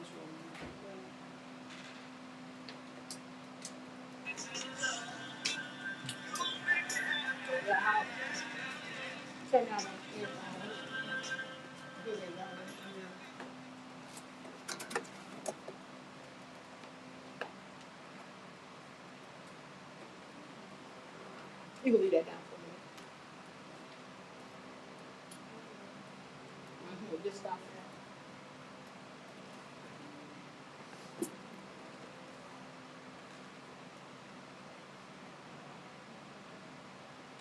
intro music. Yeah, I'll turn out the earphones. Here they go. You can leave that down for me. Just stop there.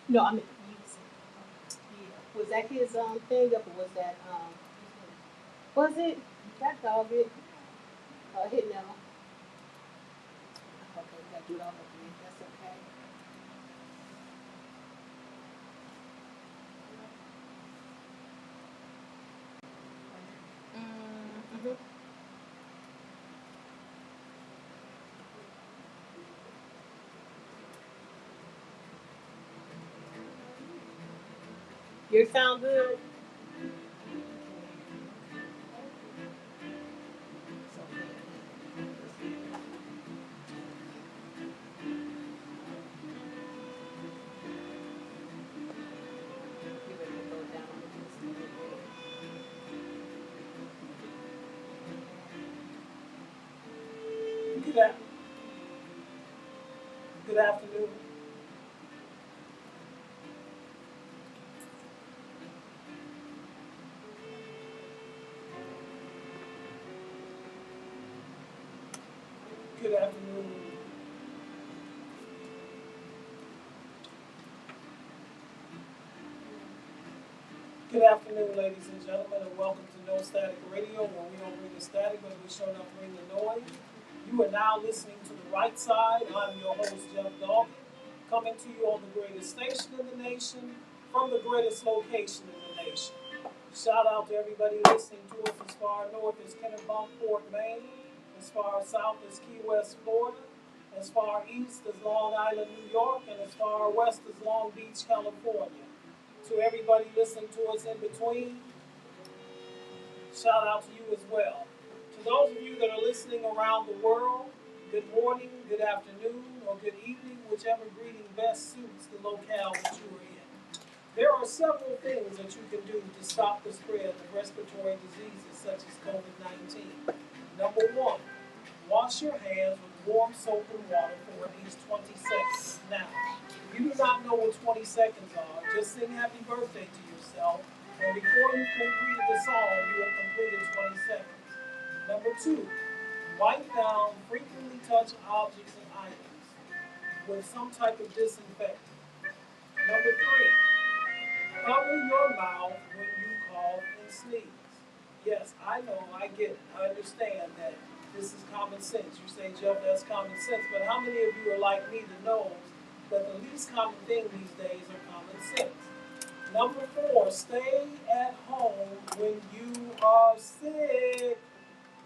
No, I mean music. Yeah. Was that his thing up or was that was it that Doggett hitting them? Okay, we gotta do it all over again. That's okay. Mm-hmm. You sound good. You better go down on Good, a- good afternoon. Good afternoon. Good afternoon, ladies and gentlemen, and welcome to No Static Radio, where we don't bring the static, but we show enough bring the noise. You are now listening to the right side. I'm your host, Jeff Doggett, coming to you on the greatest station in the nation, from the greatest location in the nation. Shout out to everybody listening to us as far north as Kennebunkport, Maine, as far south as Key West, Florida, as far east as Long Island, New York, and as far west as Long Beach, California. To everybody listening to us in between, shout out to you as well. To those of you that are listening around the world, good morning, good afternoon, or good evening, whichever greeting best suits the locale that you are in. There are several things that you can do to stop the spread of respiratory diseases such as COVID-19. Number one, wash your hands with warm soap and water for at least 20 seconds. Now, if you do not know what 20 seconds are, just sing happy birthday to yourself, and before you complete the song, you have completed 20 seconds. Number two, wipe down frequently touched objects and items with some type of disinfectant. Number three, cover your mouth when you cough and sneeze. Yes, I know, I get it. I understand that this is common sense. You say, Jeff, that's common sense. But how many of you are like me that knows that the least common thing these days are common sense? Number four, stay at home when you are sick.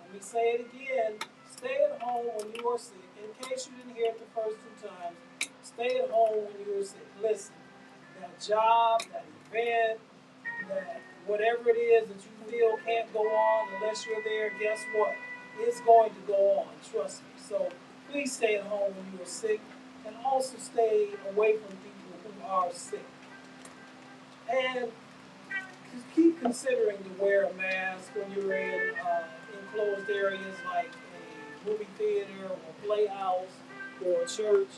Let me say it again. Stay at home when you are sick. In case you didn't hear it the first two times, stay at home when you are sick. Listen, that job, that event, that whatever it is that you feel can't go on unless you're there, guess what? It's going to go on, trust me. So please stay at home when you are sick and also stay away from people who are sick. And just keep considering to wear a mask when you're in enclosed areas like a movie theater or playhouse or a church.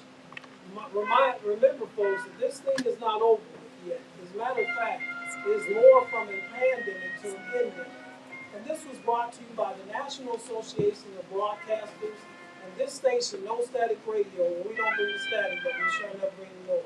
Remember, folks, that this thing is not over with yet. As a matter of fact, it's more from a pandemic to an endemic. And this was brought to you by the National Association of Broadcasters and this station, No Static Radio, where we don't bring the static, but we sure enough bring the noise.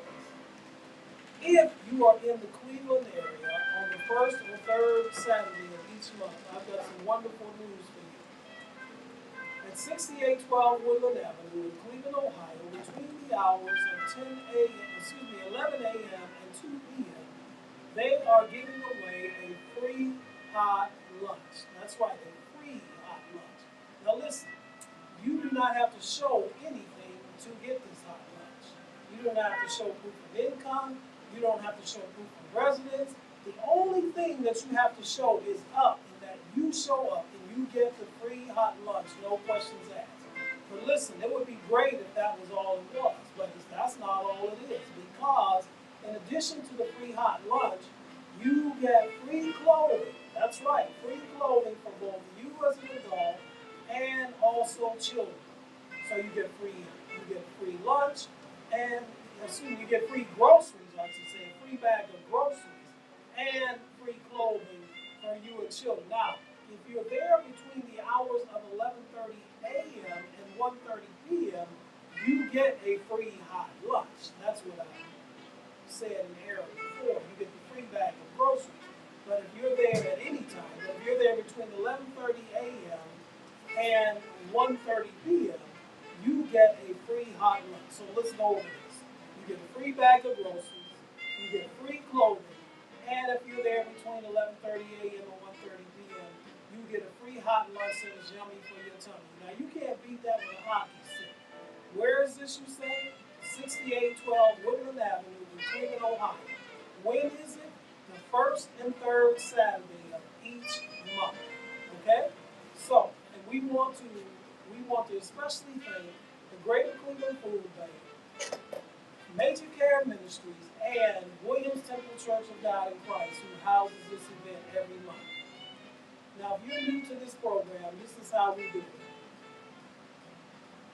If you are in the Cleveland area on the first or third Saturday of each month, I've got some wonderful news for you. At 6812 Woodland Avenue in Cleveland, Ohio, between the hours of 11 a.m. and 2 p.m., they are giving away a free hot lunch. That's right, a free hot lunch. Now listen, you do not have to show anything to get this hot lunch. You don't have to show proof of income. You don't have to show proof of residence. The only thing that you have to show is up in that you show up and you get the free hot lunch, no questions asked. But listen, it would be great if that was all it was, but that's not all it is, because in addition to the free hot lunch, you get free clothing. That's right, free clothing for both you as an adult and also children. So you get free lunch and you get free groceries, I should say, a free bag of groceries and free clothing for you and children. Now, if you're there between the hours of 11:30 a.m. and 1:30 p.m., you get a free hot lunch. That's what I said in the area before. You get the free bag of groceries. But if you're there at any time, if you're there between 11:30 a.m. and 1:30 p.m., you get a free hot lunch. So let's go over this. You get a free bag of groceries, you get free clothing, and if you're there between 11:30 a.m. and 1:30 p.m., you get a free hot lunch that is yummy for your tummy. Now you can't beat that with a hockey stick. Where is this, you say? 6812 Woodland Avenue in Cleveland, Ohio. When is it? The first and third Saturday of each month. Okay? So, and we want to especially thank the Greater Cleveland Food Bank, Major Care Ministries, and Williams Temple Church of God in Christ, who houses this event every month. Now, if you're new to this program, this is how we do it.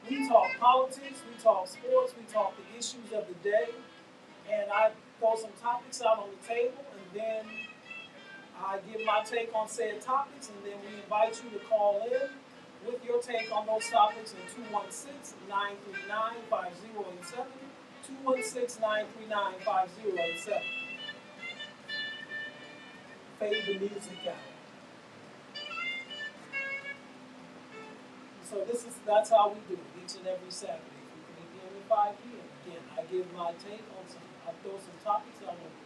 We talk politics, we talk sports, we talk the issues of the day, and I throw some topics out on the table, and then I give my take on said topics, and then we invite you to call in with your take on those topics in 216-939-5087, 216-939-5087. Fade the music out. So that's how we do it each and every Saturday from 3 p.m. to 5 p.m. Again, I give my take on I throw some topics out on the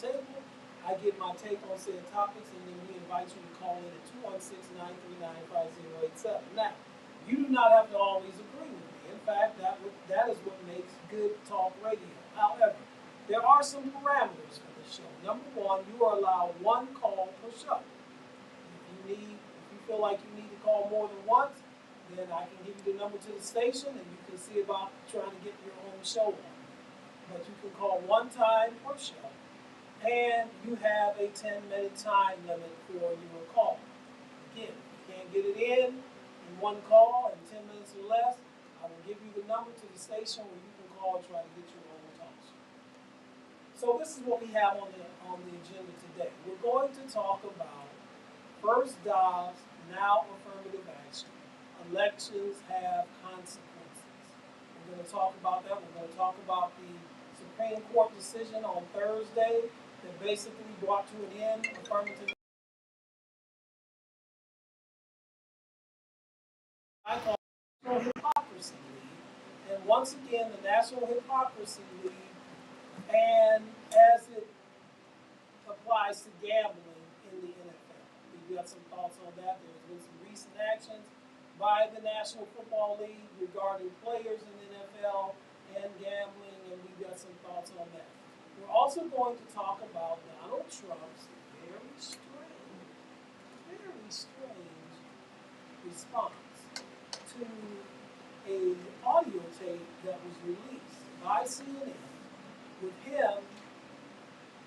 table. I give my take on said topics, and then we invite you to call in at 216-939-5087. Now, you do not have to always agree with me. In fact, that is what makes good talk radio. However, there are some parameters for the show. Number one, you are allowed one call per show. If you feel like you need to call more than once, then I can give you the number to the station, and you can see about trying to get your own show on. But you can call one time per show, and you have a 10-minute time limit for your call. Again, if you can't get it in one call in 10 minutes or less, I will give you the number to the station where you can call and try to get your own talk show. So this is what we have on the agenda today. We're going to talk about first Dobbs, now affirmative action. Elections have consequences. We're going to talk about that. We're going to talk about the Supreme Court decision on Thursday that basically brought to an end affirmative. I call it National Hypocrisy League. And once again, the National Hypocrisy League, and as it applies to gambling in the NFL. We've got some thoughts on that. There's been some recent actions by the National Football League regarding players in the NFL and gambling, and we've got some thoughts on that. We're also going to talk about Donald Trump's very strange response to an audio tape that was released by CNN with him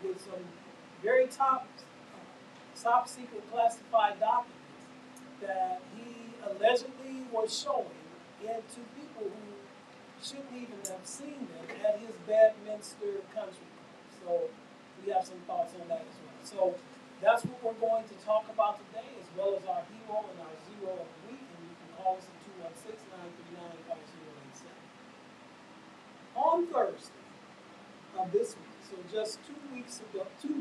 with some very top secret classified documents that he allegedly was showing to people who shouldn't even have seen them at his Bedminster Country Club. So we have some thoughts on that as well. So that's what we're going to talk about today, as well as our hero and our zero of the week. And you can call us at 216-939-5087. On Thursday of this week, so just 2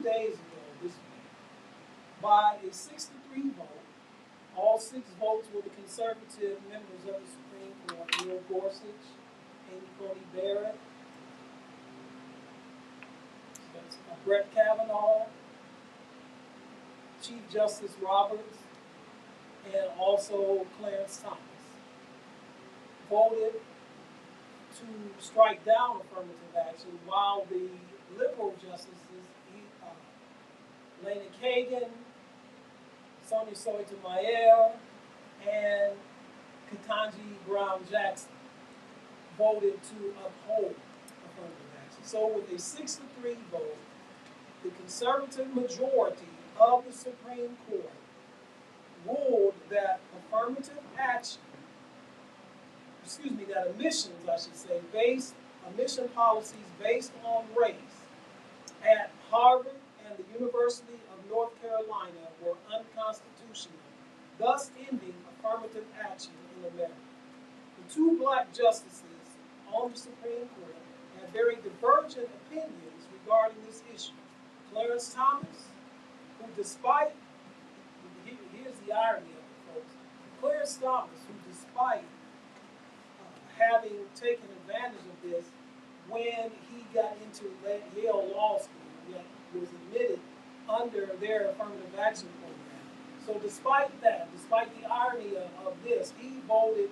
days ago this week, by a 6-3 vote, all 6 votes were the conservative members of the Supreme Court: Neil Gorsuch, Amy Coney Barrett, Brett Kavanaugh, Chief Justice Roberts, and also Clarence Thomas, voted to strike down affirmative action, while the liberal justices, Lena Kagan, Sonia Sotomayor, and Ketanji Brown Jackson voted to uphold affirmative action. So with a 6-3 vote, the conservative majority of the Supreme Court ruled that affirmative action, that admissions, I should say, admission policies based on race at Harvard and the University of North Carolina were unconstitutional, thus ending affirmative action in America. The two black justices on the Supreme Court had very divergent opinions regarding this issue. Clarence Thomas, who despite, here's the irony of it, folks, Clarence Thomas, who despite having taken advantage of this when he got into Yale Law School, that was admitted under their affirmative action program. So despite that, despite the irony of this, he voted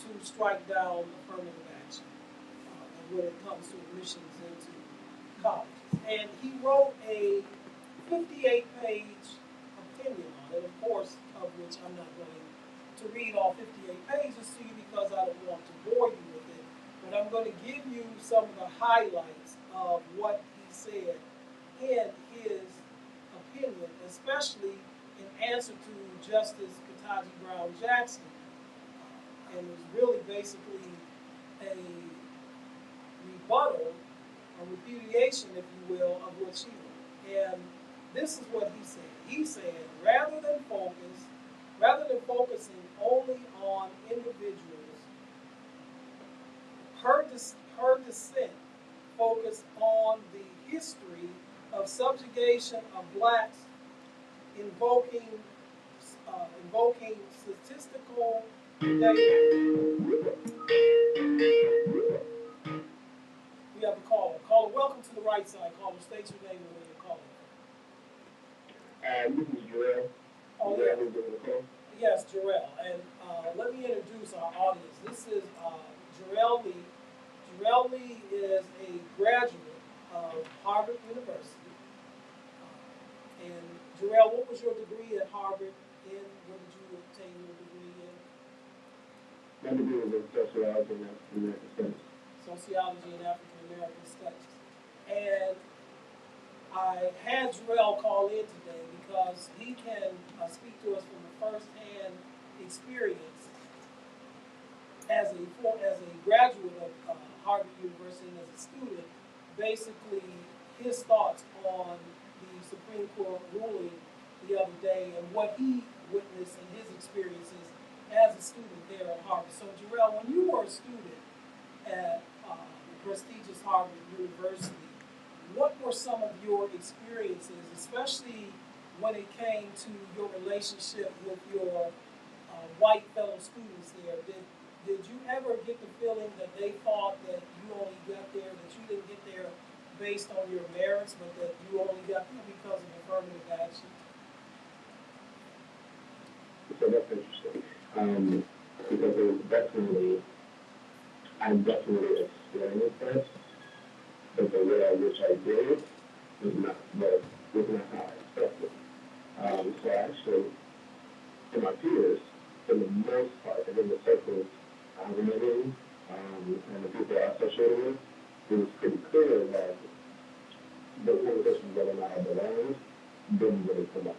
to strike down affirmative action when it comes to admissions into colleges. And he wrote a 58-page opinion on it, of course, of which I'm not going to read all 58 pages to you because I don't want to bore you with it. But I'm going to give you some of the highlights of what he said in his opinion, especially in answer to Justice Ketanji Brown Jackson. And it was really basically a rebuttal, a repudiation, if you will, of what she wrote. And this is what he said. He said, rather than focusing only on individuals, her dissent focused on the history of subjugation of blacks, invoking statistical data. We have a caller. Caller, welcome to the right side. Caller, state your name and where you're calling. This is Jarrell. Oh, yeah. Yes, Jarrell. And let me introduce our audience. This is Jarrell Lee. Jarrell Lee is a graduate of Harvard University. And Jarrell, what was your degree at Harvard in? What did you obtain your degree in? My degree was in sociology and African American studies. Sociology and African American studies. And I had Jarrell call in today because he can speak to us from a first-hand experience as a graduate of Harvard University and as a student, basically his thoughts on the Supreme Court ruling the other day and what he witnessed and his experiences as a student there at Harvard. So Jarrell, when you were a student at the prestigious Harvard University, what were some of your experiences, especially when it came to your relationship with your white fellow students there? Did you ever get the feeling that they thought that you only got there, that you didn't get there based on your merits, but that you only got there because of affirmative action? So that's interesting. Because it was definitely, I definitely experienced that, but the way in which I did it was not how I expected. So actually, for my peers, for the most part, and in the circles I was in, and the people I associated with, it was pretty clear that the conversation whether or not I belonged didn't really come up.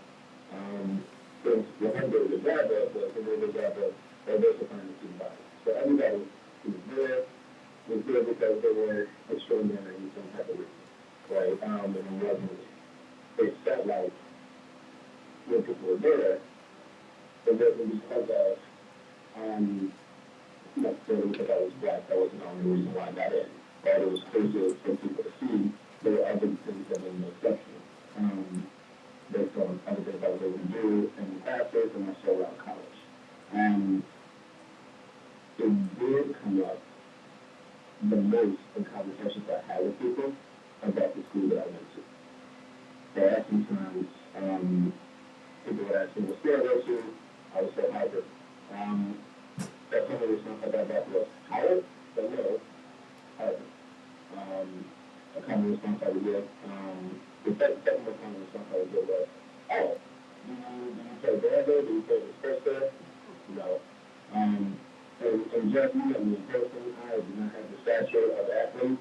Since when I did the job, the job of diversifying the student body. So everybody who was there because they were extraordinary in some type of way, right? And it wasn't, it felt like when people were there, it wasn't because of, necessarily because I was black, that wasn't the only reason why I got in. But it was crazy for people to see there were other things that made me exceptional, based on other things I was able to do in classes and also around college. It did come up the most in conversations I had with people about the school that I went to. So oftentimes, people would ask me, what school I go to? I would say Harvard. That's some of the response I got back was, Howard? But no, Harvard. A common response I would get, the second most common response I would get was, oh, do you there? Do you feel dispersed there? No. And Jeff, you know me in person. I do not have the stature of an athlete.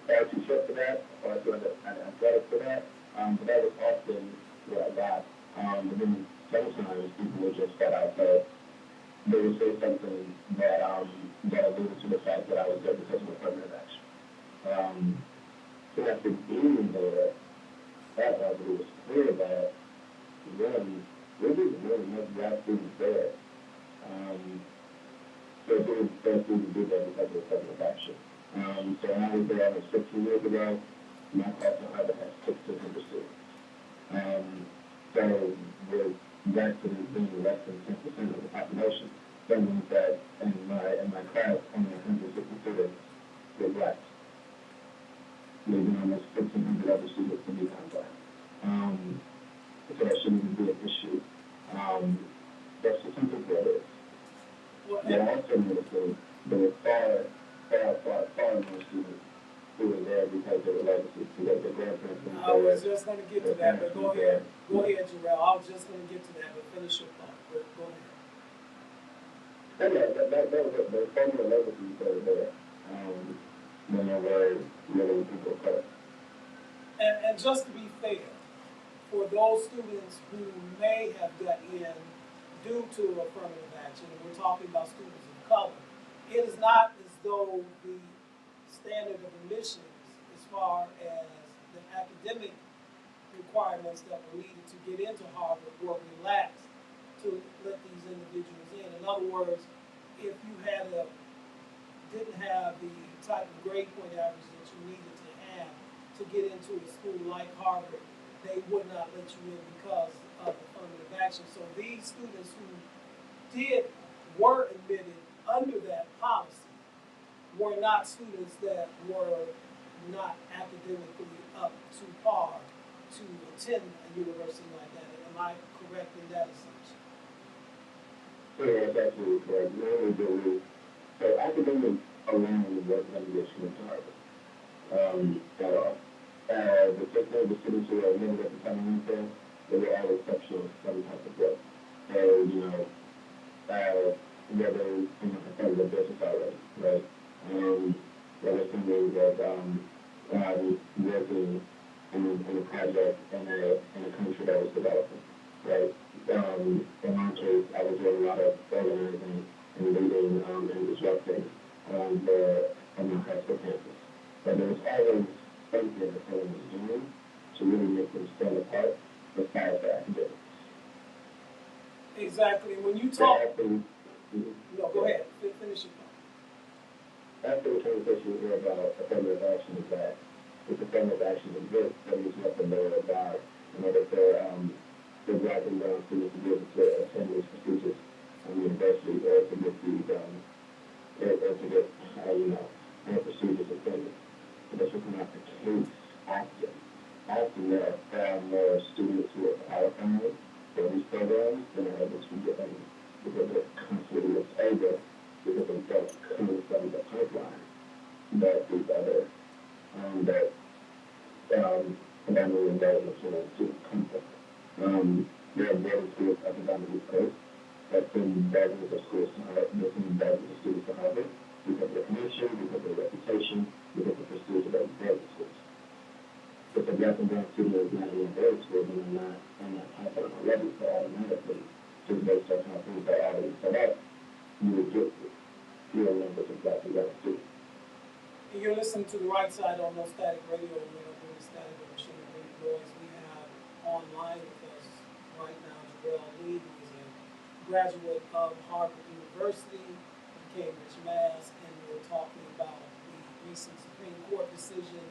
Far too short for that, far too athletic for that. But that was often what I got. But then sometimes people would just flat out say, they would say something that alluded to the fact that I was there because of affirmative action. So after being there, that it was clear that one, there was more than enough black students there. So it was best to do that because of affirmative action. So when I was there almost 15 years ago, my class on Harvard had 1,600 students. So with that being less than 10% of the population, that means that in my class, only 160 students were black. Maybe almost 1,500 other students in the class. So that shouldn't even be an issue. That's just something that is. But I also noticed that there were far more students who were there because they were legacy, because their grandparents were there. I was just going to get to that, but go ahead. Go ahead, Jarrell. I was just going to get to that, but finish your thought. Go ahead. And yeah, that was it. There's so many legacies that were there. When there were really people of color. And just to be fair, for those students who may have got in due to affirmative action, and we're talking about students of color, it is not as though the standard of admissions as far as the academic requirements that were needed to get into Harvard were relaxed to let these individuals in. In other words, if you didn't have the type of grade point average that you needed to have to get into a school like Harvard, they would not let you in because of affirmative action. So these students who were admitted under that policy were not students that were not academically up to par to attend a university like that. Am I correct in that assumption? Yeah, that's absolutely correct. So academics alone wasn't an issue in Harvard at all. The students who were admitted at the time of Winter, they were all exceptional in some type of way. So, whether I started a business already, right? Whether somebody was working in a project in a country that was developing, right? In my case, I was doing a lot of organizing and leading and disrupting on my high school campus. But there was always something that someone was doing to really make them stand apart besides the academics. Exactly. When you talk, no, go ahead. Finish your thought. After the conversation here about affirmative action is that if affirmative action exists, that means nothing more about in order for black and brown students to be able to attend these prestigious universities or to get these or to get more prestigious attendance. But that's just not the case often. Often there are far more students who are qualified for these programs than are able to get in because they're constantly looked over because they don't come from the pipeline that these other predominantly intelligent students come from. There are boarding schools up and down the East Coast that send dozens of schools to Harvard, they send dozens of students to Harvard because of their connection, because of their reputation, because of the prestige of those boarding schools. If a black and brown student is not in a boarding school, then they're not on that pipeline already, so automatically, just based on how things are already set up, you would get fewer numbers of black and brown students. And you're listening to the right side on No Static Radio. We're not doing static or machine noise. We have online with us right now Jarrell Lee, who is a graduate of Harvard University in Cambridge, Mass. And we're talking about the recent Supreme Court decision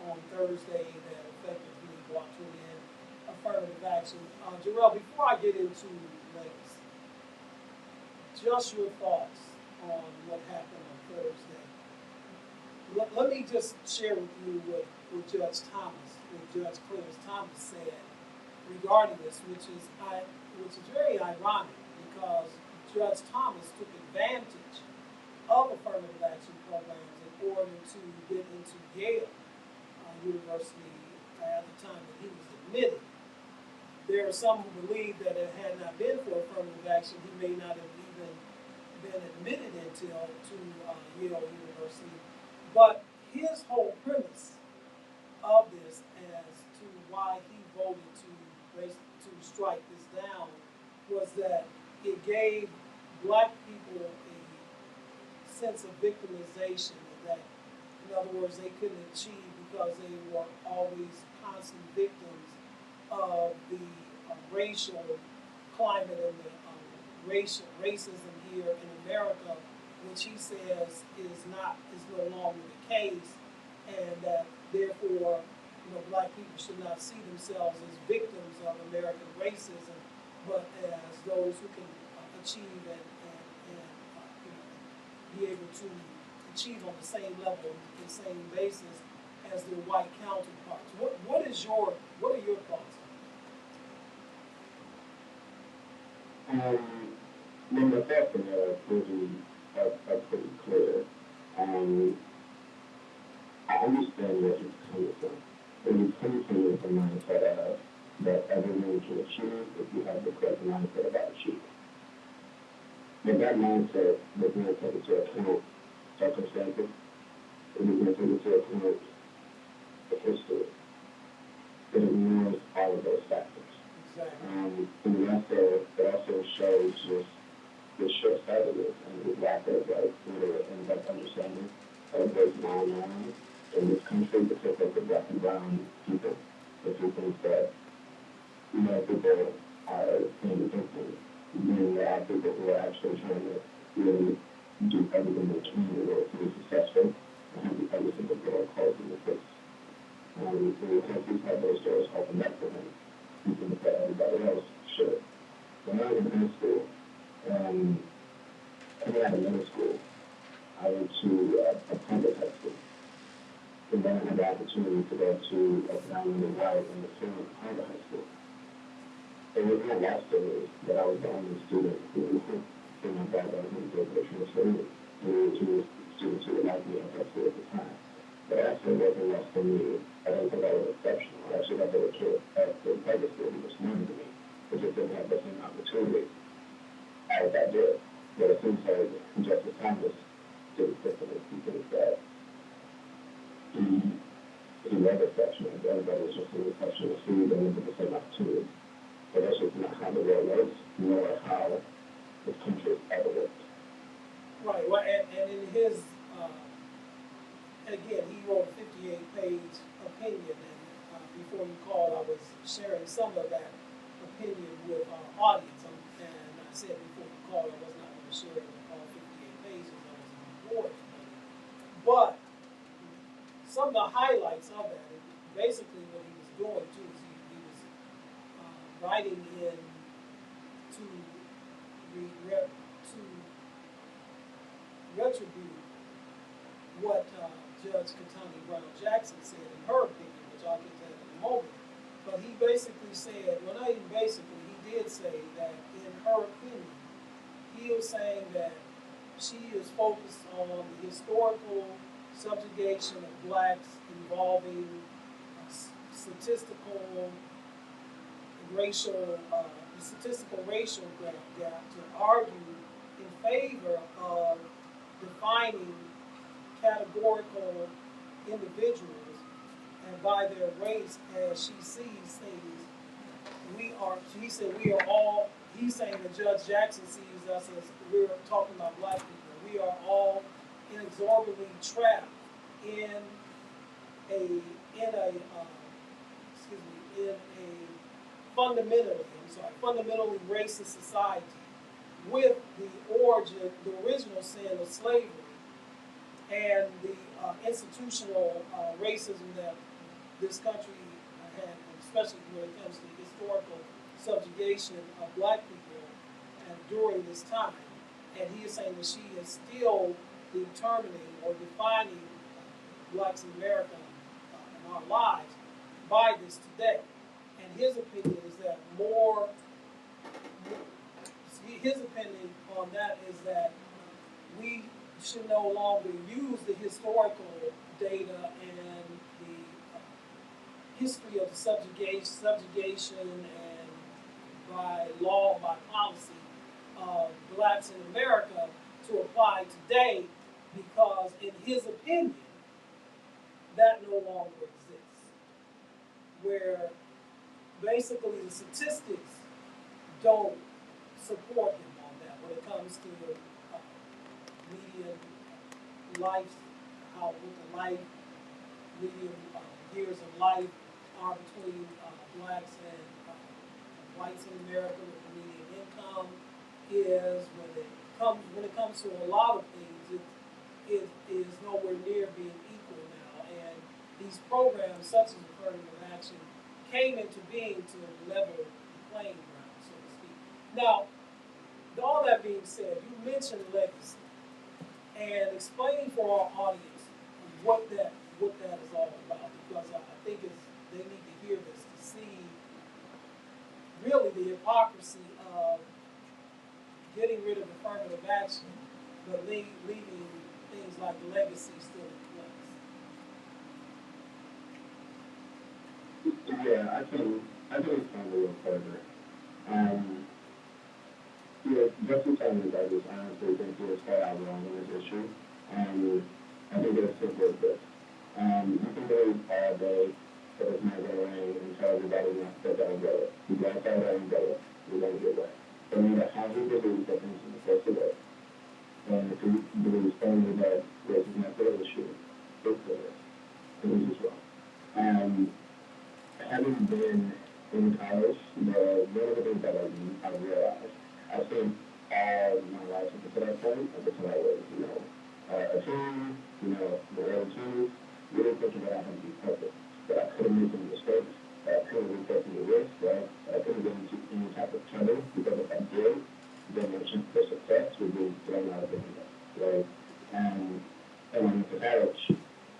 on Thursday that effectively brought to an end affirmative action. Jarrell, before I get into legacy, just your thoughts on what happened on Thursday. Let me just share with you what Judge Clarence Thomas said regarding this, which is very ironic because Judge Thomas took advantage of affirmative action programs in order to get into Yale University at the time that he was admitted. there are some who believe that it had not been for affirmative action, he may not have even been admitted into to Yale University. But his whole premise of this as to why he voted to strike this down was that it gave black people a sense of victimization, that, in other words, they couldn't achieve because they were always constant victims of the racial climate and the racism here in America, which he says is no longer the case, and that therefore, black people should not see themselves as victims of American racism, but as those who can achieve and be able to achieve on the same level, the same basis as their white counterparts. What are your thoughts? Well, my thoughts on that are pretty clear. Um, I understand where he's coming from. But he's coming from the mindset of that everyone can achieve if you have the correct mindset about achieving. But that mindset does not take into account circumstances. It does not take into account the history. It ignores all of those factors. Exactly. And it also shows just the short-sightedness and the lack of literate and understanding of what's going on in this country, particularly the black and brown people. If you think that people are being victims, then there are people who are actually trying to really do everything they can in order to be successful and have every single door closed in the face. Because he's had those doors opened up for him, he thinks that everybody else should. When I was in high school, coming out of middle school, I went to a public high school. And then I had the opportunity to go to a predominantly white and the same private high school. It was not lost to me that I was the only student who, in my background, who was able to transfer me to students who were like me at that school at the time. But actually, it wasn't lost to me. I don't think I was exceptional. I actually thought there were kids at the private school who were smarter than me, but just didn't have the same opportunity as I did. But it seems like Justice Thomas did it differently. He thinks that he was exceptional. Everybody was just an exceptional student and with the same opportunity. But that's just not how the world works, nor how this country has ever worked. Right. Well, and in his, again, he wrote a 58-page opinion, and before you called, I was sharing some of that opinion with our audience. And I said before you called, I was not going to share all 58 pages. I was on board. But some of the highlights of that, basically what he was doing too, is he was writing in to retribute what Judge Katani Brown Jackson said in her opinion, which I'll get to that in a moment. But he basically said, well, not even basically, he did say that in her opinion, he was saying that she is focused on the historical subjugation of blacks involving statistical racial gap to argue in favor of defining categorical individuals and by their race as she sees things. He's saying that Judge Jackson sees us as, we're talking about black people, we are all inexorably trapped in a fundamentally racist society with the original sin of slavery and the institutional racism that this country had, especially when it comes to the historical subjugation of black people during this time. And he is saying that she is still determining or defining blacks in America in our lives by this today. And his opinion is that his opinion on that is that we should no longer use the historical data and the history of the subjugation and law, by policy of blacks in America to apply today because, in his opinion, that no longer exists. Where basically the statistics don't support him on that when it comes to median life, how what the life median years of life are between blacks and whites in America, what the median income is when it comes to a lot of things, it is nowhere near being equal now. And these programs, such as affirmative action, came into being to level the playing ground, so to speak. Now, all that being said, you mentioned legacy, and explain for our audience what that is all about, because I think they need to hear this to see really the hypocrisy of getting rid of affirmative action, but leaving things like legacy still in place. Yeah, I can respond a little further. Um, just in terms of that, I honestly think you're far out wrong on this issue. I think it's simple as this. You can believe all day that it's not going to rain and tell everybody not to put that umbrella. You go outside that umbrella, you're going to get wet. No matter how he believes that things are supposed to work, and if he believes firmly that this is not the issue, it's there. And this is wrong. Having been in college, one of the things that I realized, I spent all my life up to that point, up until I was, a teen, the early teens, really thinking that I had to be perfect, that I couldn't make any mistakes, that I couldn't really take any risks, right? That I couldn't get into any type of trouble, because if I did, then my chance for success would be thrown out of the window, right? And when I went to college,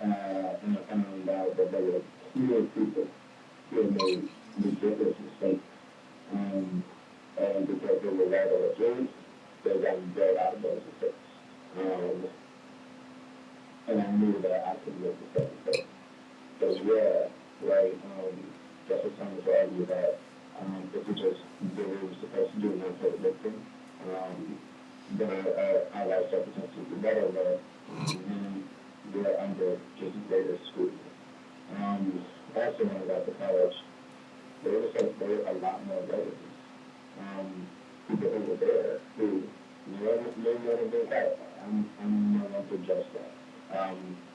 and I found out that there were plenty of people who had made ridiculous mistakes, and because they were right or against, they got bailed out of those mistakes. And I knew that I could make the same mistake. So yeah, right, Justice Thomas argued that if we just do what we're supposed to do and not play the victim, then our life circumstances would be better, but we're under just greater scrutiny. Also, when I got to college, there were a lot more legacies. People who were there who may not have been qualified. I'm not going to judge that.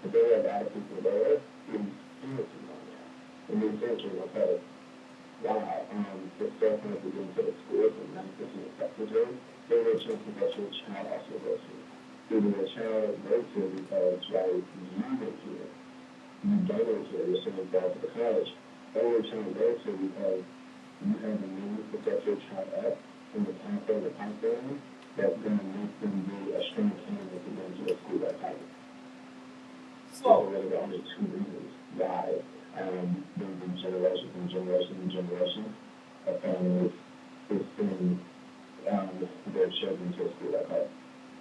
But there were a lot of people there who innocent on that. And they're thinking, okay, wow, the stuff that we're doing to the schools and not just accepted her, there were chances that your child also goes through. Either your child goes through because, right, you went through it. You don't go through it, you're still involved with the college. Or your child goes through because you have a means to set your child up in the pathway, the pipeline, that's going to make them be a strong candidate to go into a school that type. Those are really the only two reasons why there's been generations and generations and generations of families who send their children to a school like that.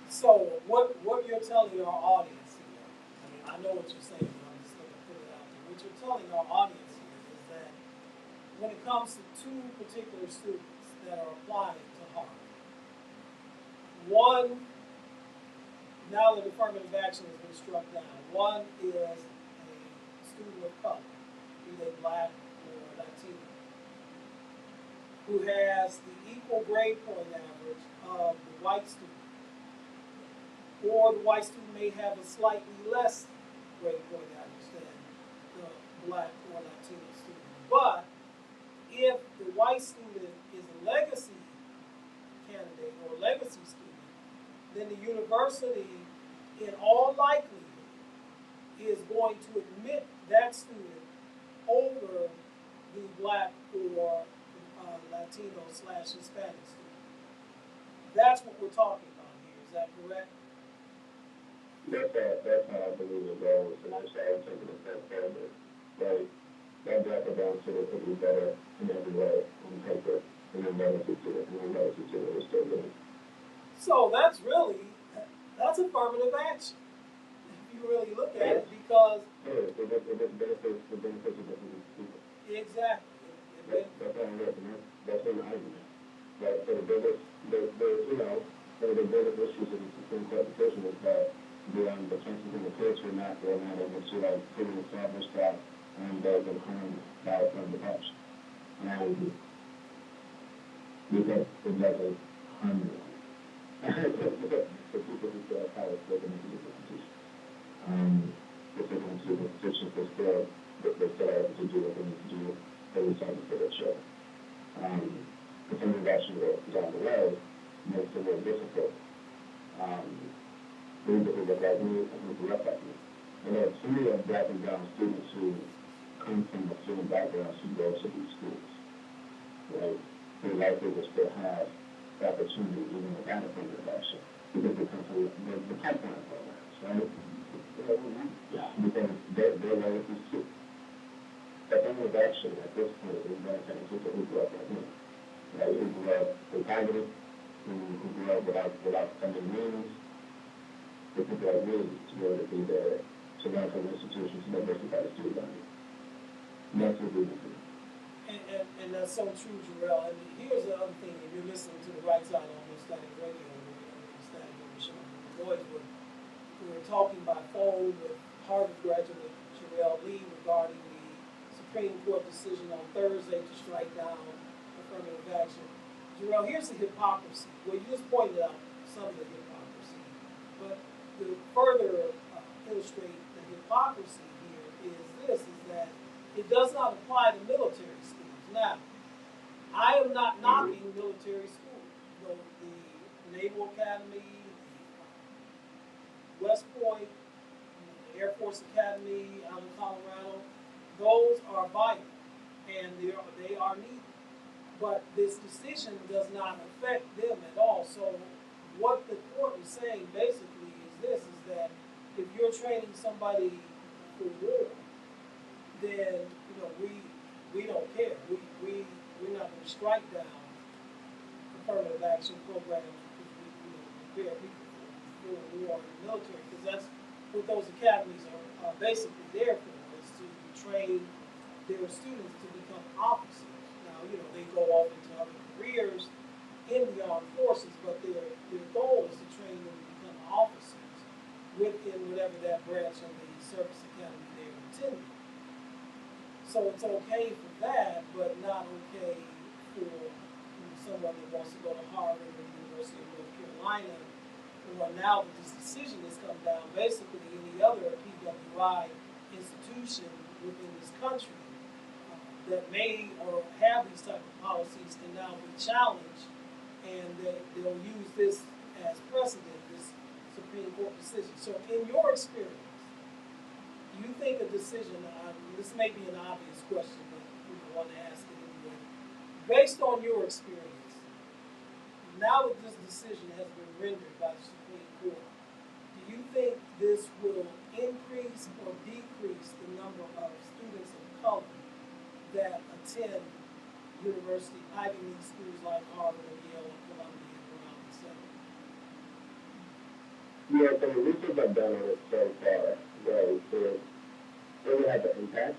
So what you're telling our audience here, I mean, I know what you're saying, but I'm just going to put it out there. What you're telling our audience here is that when it comes to two particular students that are applying to Harvard, one, now that affirmative action has been struck down, one is a student of color, be they black or Latino, who has the equal grade point average of the white student. Or the white student may have a slightly less grade point average than the black or Latino student. But if the white student is a legacy candidate or legacy student, then the university, in all likelihood, is going to admit that student over the black or Latino/Hispanic student. That's what we're talking about here. Is that correct? That's how I believe it goes, and that's how I'm taking it step further. Like, that black or brown student could be better in every way on paper, and then relative to it, and then relative to it, it's still good. So that's affirmative action, if you really look at it, because it benefits of different people. exactly. That's how it works, and that's an argument. Right? So one of the biggest issues in the Supreme Court decision is that the cases in the case were not able to fully establish that there's been harm by the bench. And because it doesn't harm anyone. The people who feel how it's looking into the Constitution. If they're going to the Constitution, they're still able to do what they need to do for themselves for their children. If something actually goes down the road, makes it more difficult. These people look like me and who grew up like me. And there are too many of black and brown students who come from the same backgrounds who go to these schools. Right? Who likely will still have the opportunity even without a affirmative action. Because they come from the pipeline programs, right? Yeah. Because they're relatives too. Affirmative action at this point is very kind of people who grew up like me. Right? Who grew up in poverty, who grew up without funding means, the people like me to be able to be there to learn from institutions to diversify the student body. And that's what we do. And that's so true, Jarrell. And here's the other thing: if you're listening to the right side on the Static Radio, we were talking by phone with Harvard graduate Jarrell Lee regarding the Supreme Court decision on Thursday to strike down affirmative action. Jarrell, here's the hypocrisy. Well, you just pointed out some of the hypocrisy, but to further illustrate the hypocrisy here is that it does not apply to military schools. Now, I am not knocking military schools. The Naval Academy, West Point, the Air Force Academy out in Colorado, those are vital and they are needed. But this decision does not affect them at all. So what the court is saying basically is that if you're training somebody for war, then we don't care. We're not going to strike down affirmative action programs because we prepare people for war in the military, because that's what those academies are basically there for, is to train their students to become officers. Now, they go off into other careers in the armed forces, but their goal is to train them to become officers within whatever that branch of the service academy they're attending. So it's okay for that, but not okay for someone that wants to go to Harvard or the University of North Carolina, or now that this decision has come down, basically any other PWI institution within this country that may or have these type of policies can now be challenged, and they'll use this as precedent, this Supreme Court decision. So in your experience, do you think a decision, this may be an obvious question, but we want to ask it anyway, based on your experience, now that this decision has been rendered by the Supreme Court, do you think this will increase or decrease the number of students of color that attend university, Ivy League schools like Harvard or Yale or Columbia and around the center? Yeah, so the research I've done on it so far, right, is it will have an impact.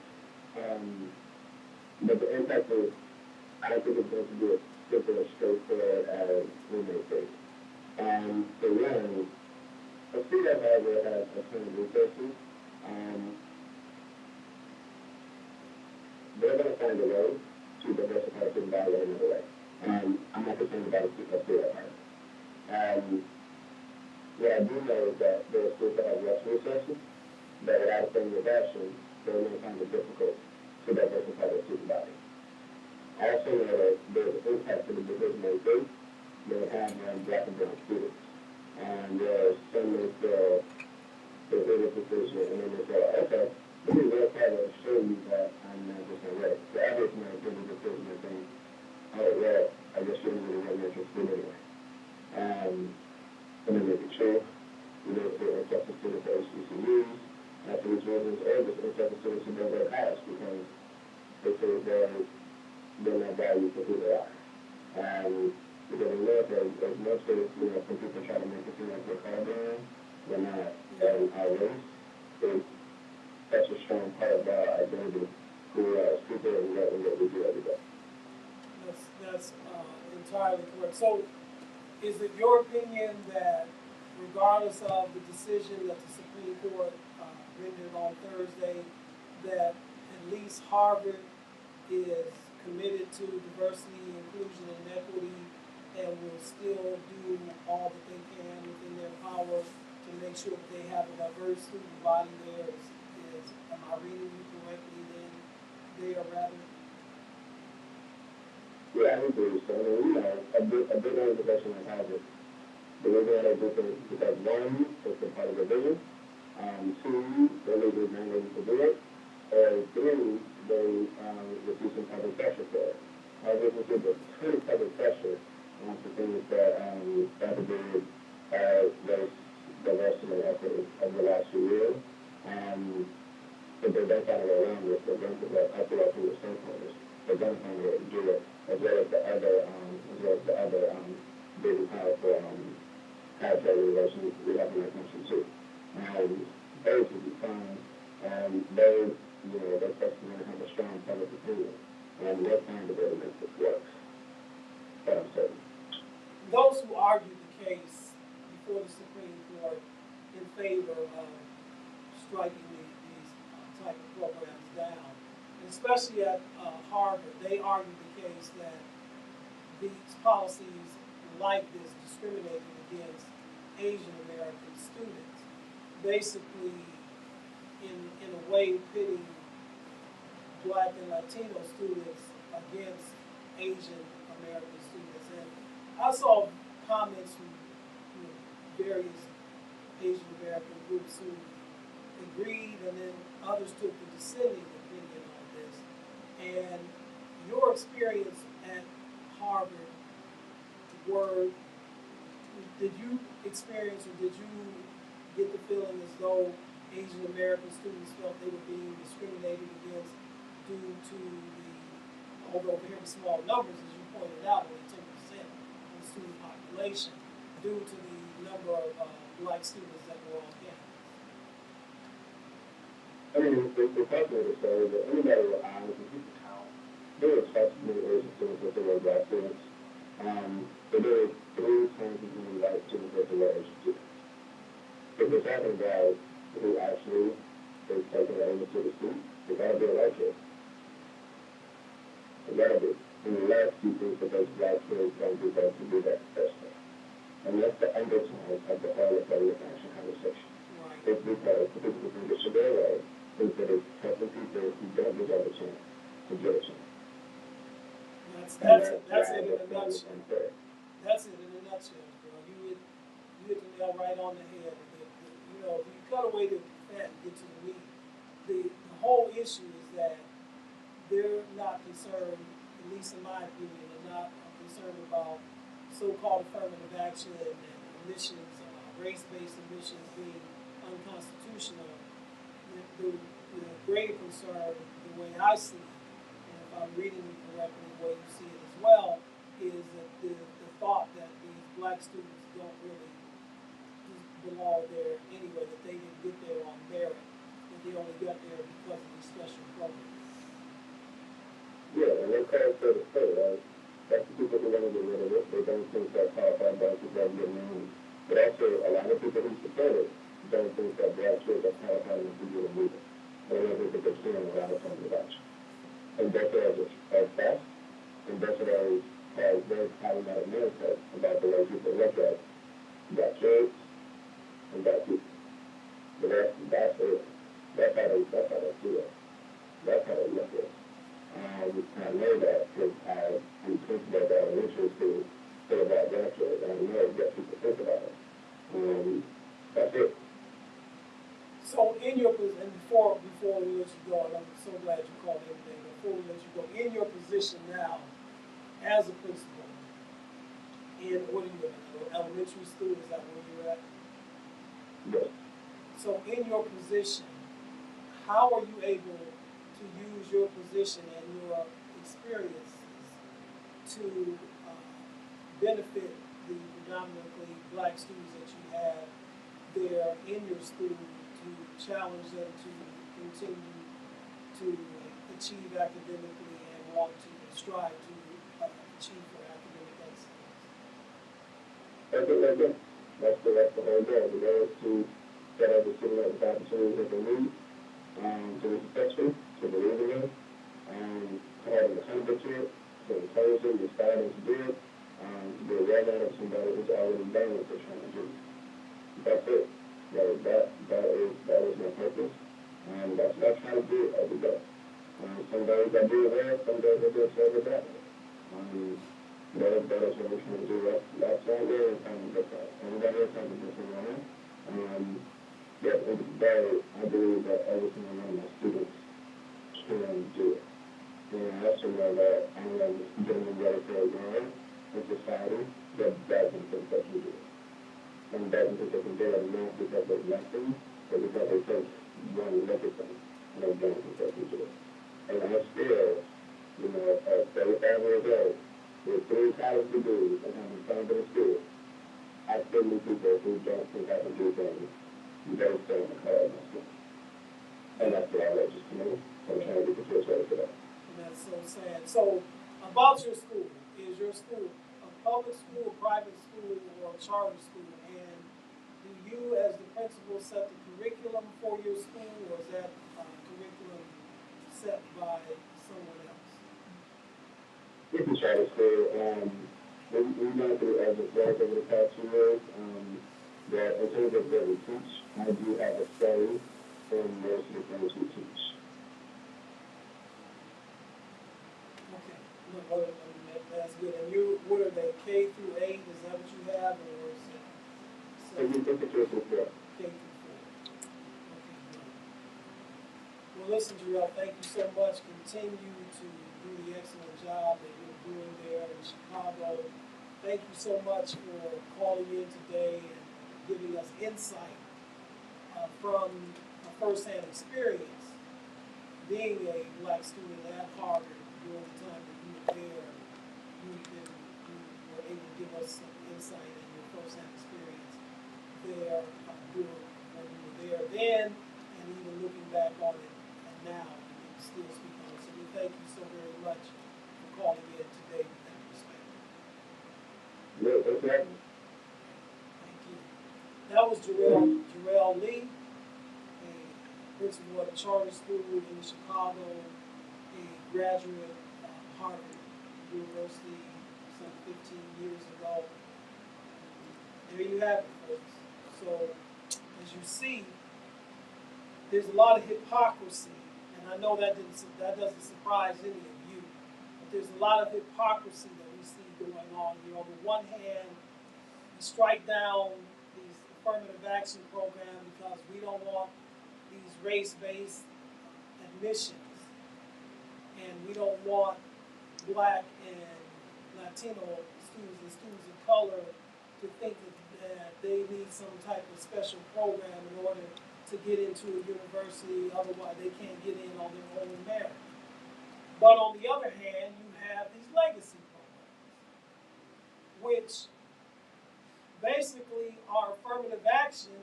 But the impact is, I don't think it's going to be as simple as straightforward as we may think. For one, a state that however has a ton of resources, they're going to find a way to diversify the value in another way. I'm not concerned about a state that hard. What I do know is that there are states that have less resources, that without affirmative action, they may find it difficult to diversify their student body. I also know that there's impact to the division they face that have on black and brown students. And some may feel the bigger decision, and then they say, okay, let me work hard to show you that I'm not just right. The average man takes a decision and think, oh, well, I guess you're really what you're interested in anyway. And then make it true. To accept the students for HBCUs, and for these reasons, or just accept the students who don't go to college because they feel they're not valued for who they are. Because in America, as most states, some people try to make it seem like we're colorblind, we're not. Our race is such a strong part of our identity who are people and what we do every day. That's entirely correct. So, is it your opinion that regardless of the decision that the Supreme Court rendered on Thursday, that at least Harvard is committed to diversity, inclusion, and equity, and will still do all that they can within their power to make sure that they have a diverse student body there? Am I reading you correctly then, there rather? Yeah, I would agree. So, a big organization like Harvard, the way that I do things, because one, it's a part of the vision, two, they're legally mandated to do it, or three, they receive some public pressure for it. Harvard received a ton of public pressure for things that have to do with race, diversity, and equity over the last few years. But they've done kind of around this. They've done up to the stakeholders. They've done kind of do it, as well as the other big and powerful higher regulations we have in our country too. Those would be fine. Those, they're supposed to have a strong public opinion. And what kind of evidence this works. But I'm certain. Those who argued the case before the Supreme Court in favor of striking these type of programs down, and especially at Harvard, they argued the case that these policies like this discriminating against Asian American students, basically in a way pitting Black and Latino students against Asian American students. And I saw comments from various Asian American groups who agreed, and then others took the dissenting opinion on this. And your experience at Harvard did you experience or did you get the feeling as though Asian American students felt they were being discriminated against due to although very small numbers, as you pointed out, only 10% of the student population, due to the number of Black students that were on campus? I mean, the calculator says that anybody with eyes and people count, there were twice as many Asian students as there were Black students. But there were 3 times as many White students as there were Asian students. If this happened, guys, who actually is taking the Asian to the seat, they gotta be a white kid. They gotta be. And the last few things that those Black kids don't do that to do that first thing. And that's the undertone of the whole affirmative action conversation. Right. It's because the people who can get their way is that it's helping people who don't deserve a chance to get a chance. That's it in a nutshell. That's it in a nutshell, bro. You hit the nail right on the head. If you cut away the fat and get to the meat, the whole issue is that they're not concerned, at least in my opinion, they're not concerned about so-called affirmative action and admissions, race-based admissions being unconstitutional. The greater concern, the way I see it, and if I'm reading it correctly, the way you see it as well, is that the thought that these Black students don't really belong there anyway, that they didn't get there on merit, that they only got there because of these special programs. Yeah, and they call it the pay, right? That's the people who want to get rid of it. They don't think that qualified Black people are getting in. But also, a lot of people who support it don't think that Black kids are qualified enough to get a movement. They don't think that they're seeing a lot of affirmative action. And that's what I was fast, and that's what I was very problematic mindset about the way people look at Black kids and Black people. But that's how they feel. That's how they look at it. I know that because I'm principal at the elementary school for about Black kids, and I know what people think about it. That's it. So in your position, before we let you go, and I'm so glad you called everything, before we let you go, in your position now as a principal, in what are you in, elementary school, is that where you're at? Yes. So in your position, how are you able to use your position and your experiences to benefit the predominantly Black students that you have there in your school, to challenge them to continue to achieve academically and want to strive to achieve for academic That's it right there. That's the whole goal. The goal is to set every student up with the opportunities that they need, to be successful, to believe in them, to have an accountable to it, to encourage them, to inspire them to do it, to be a role model of somebody who's already done what they're trying to do. That's it. That is my purpose. That's what I try to do every day. Some days I do it well, some days I do it further back. That is what I'm trying to do. That's not really something different. Everybody has something different right now. But at the end of the day, I believe that every single one of my students can do it. And I also know that I am getting them ready for a world in society that doesn't think that we do it. And doesn't think they can do it not because they like them, but because they think one look at them and they don't think they can do it. And I still, at 35 years old, with 3 college degrees and having fun with the school, I still meet people who don't think I can do things based on the color of my skin. And that's what outrageous to me. So I'm trying to get the kids ready for that. And that's so sad. So, about your school, is your school a public school, private school, or a charter school? And do you, as the principal, set the curriculum for your school, or is that curriculum set by someone else? It's a charter school. We've gone through as a board over the past 2 years. That in terms of what we teach, I do have a say in most of the things we teach. Okay. Well, that's good. And what are they, K through 8? Is that what you have, or is it? And you think it's your support. K through 4. Okay, good. Well, listen, Jarrell, thank you so much. Continue to do the excellent job that you're doing there in Chicago. Thank you so much for calling in today and giving us insight from a first-hand experience being a black student at Harvard during the time that you were there. You were able to give us some insight in your first-hand experience there during when you were there then, and even looking back on it and now, you can still speak on it. So we thank you so very much for calling in today with that perspective. Yeah, that's right. Thank you. That was Jarrell Lee, a principal at a charter school in Chicago, a graduate of Harvard University some 15 years ago. There you have it, folks. So, as you see, there's a lot of hypocrisy, and I know that doesn't surprise any of you, but there's a lot of hypocrisy that we see going on here. On the one hand, we strike down these affirmative action programs because we don't want these race-based admissions, and we don't want black and Latino students and students of color to think that they need some type of special program in order to get into a university, otherwise they can't get in on their own merit. But on the other hand, you have these legacy programs, which basically are affirmative action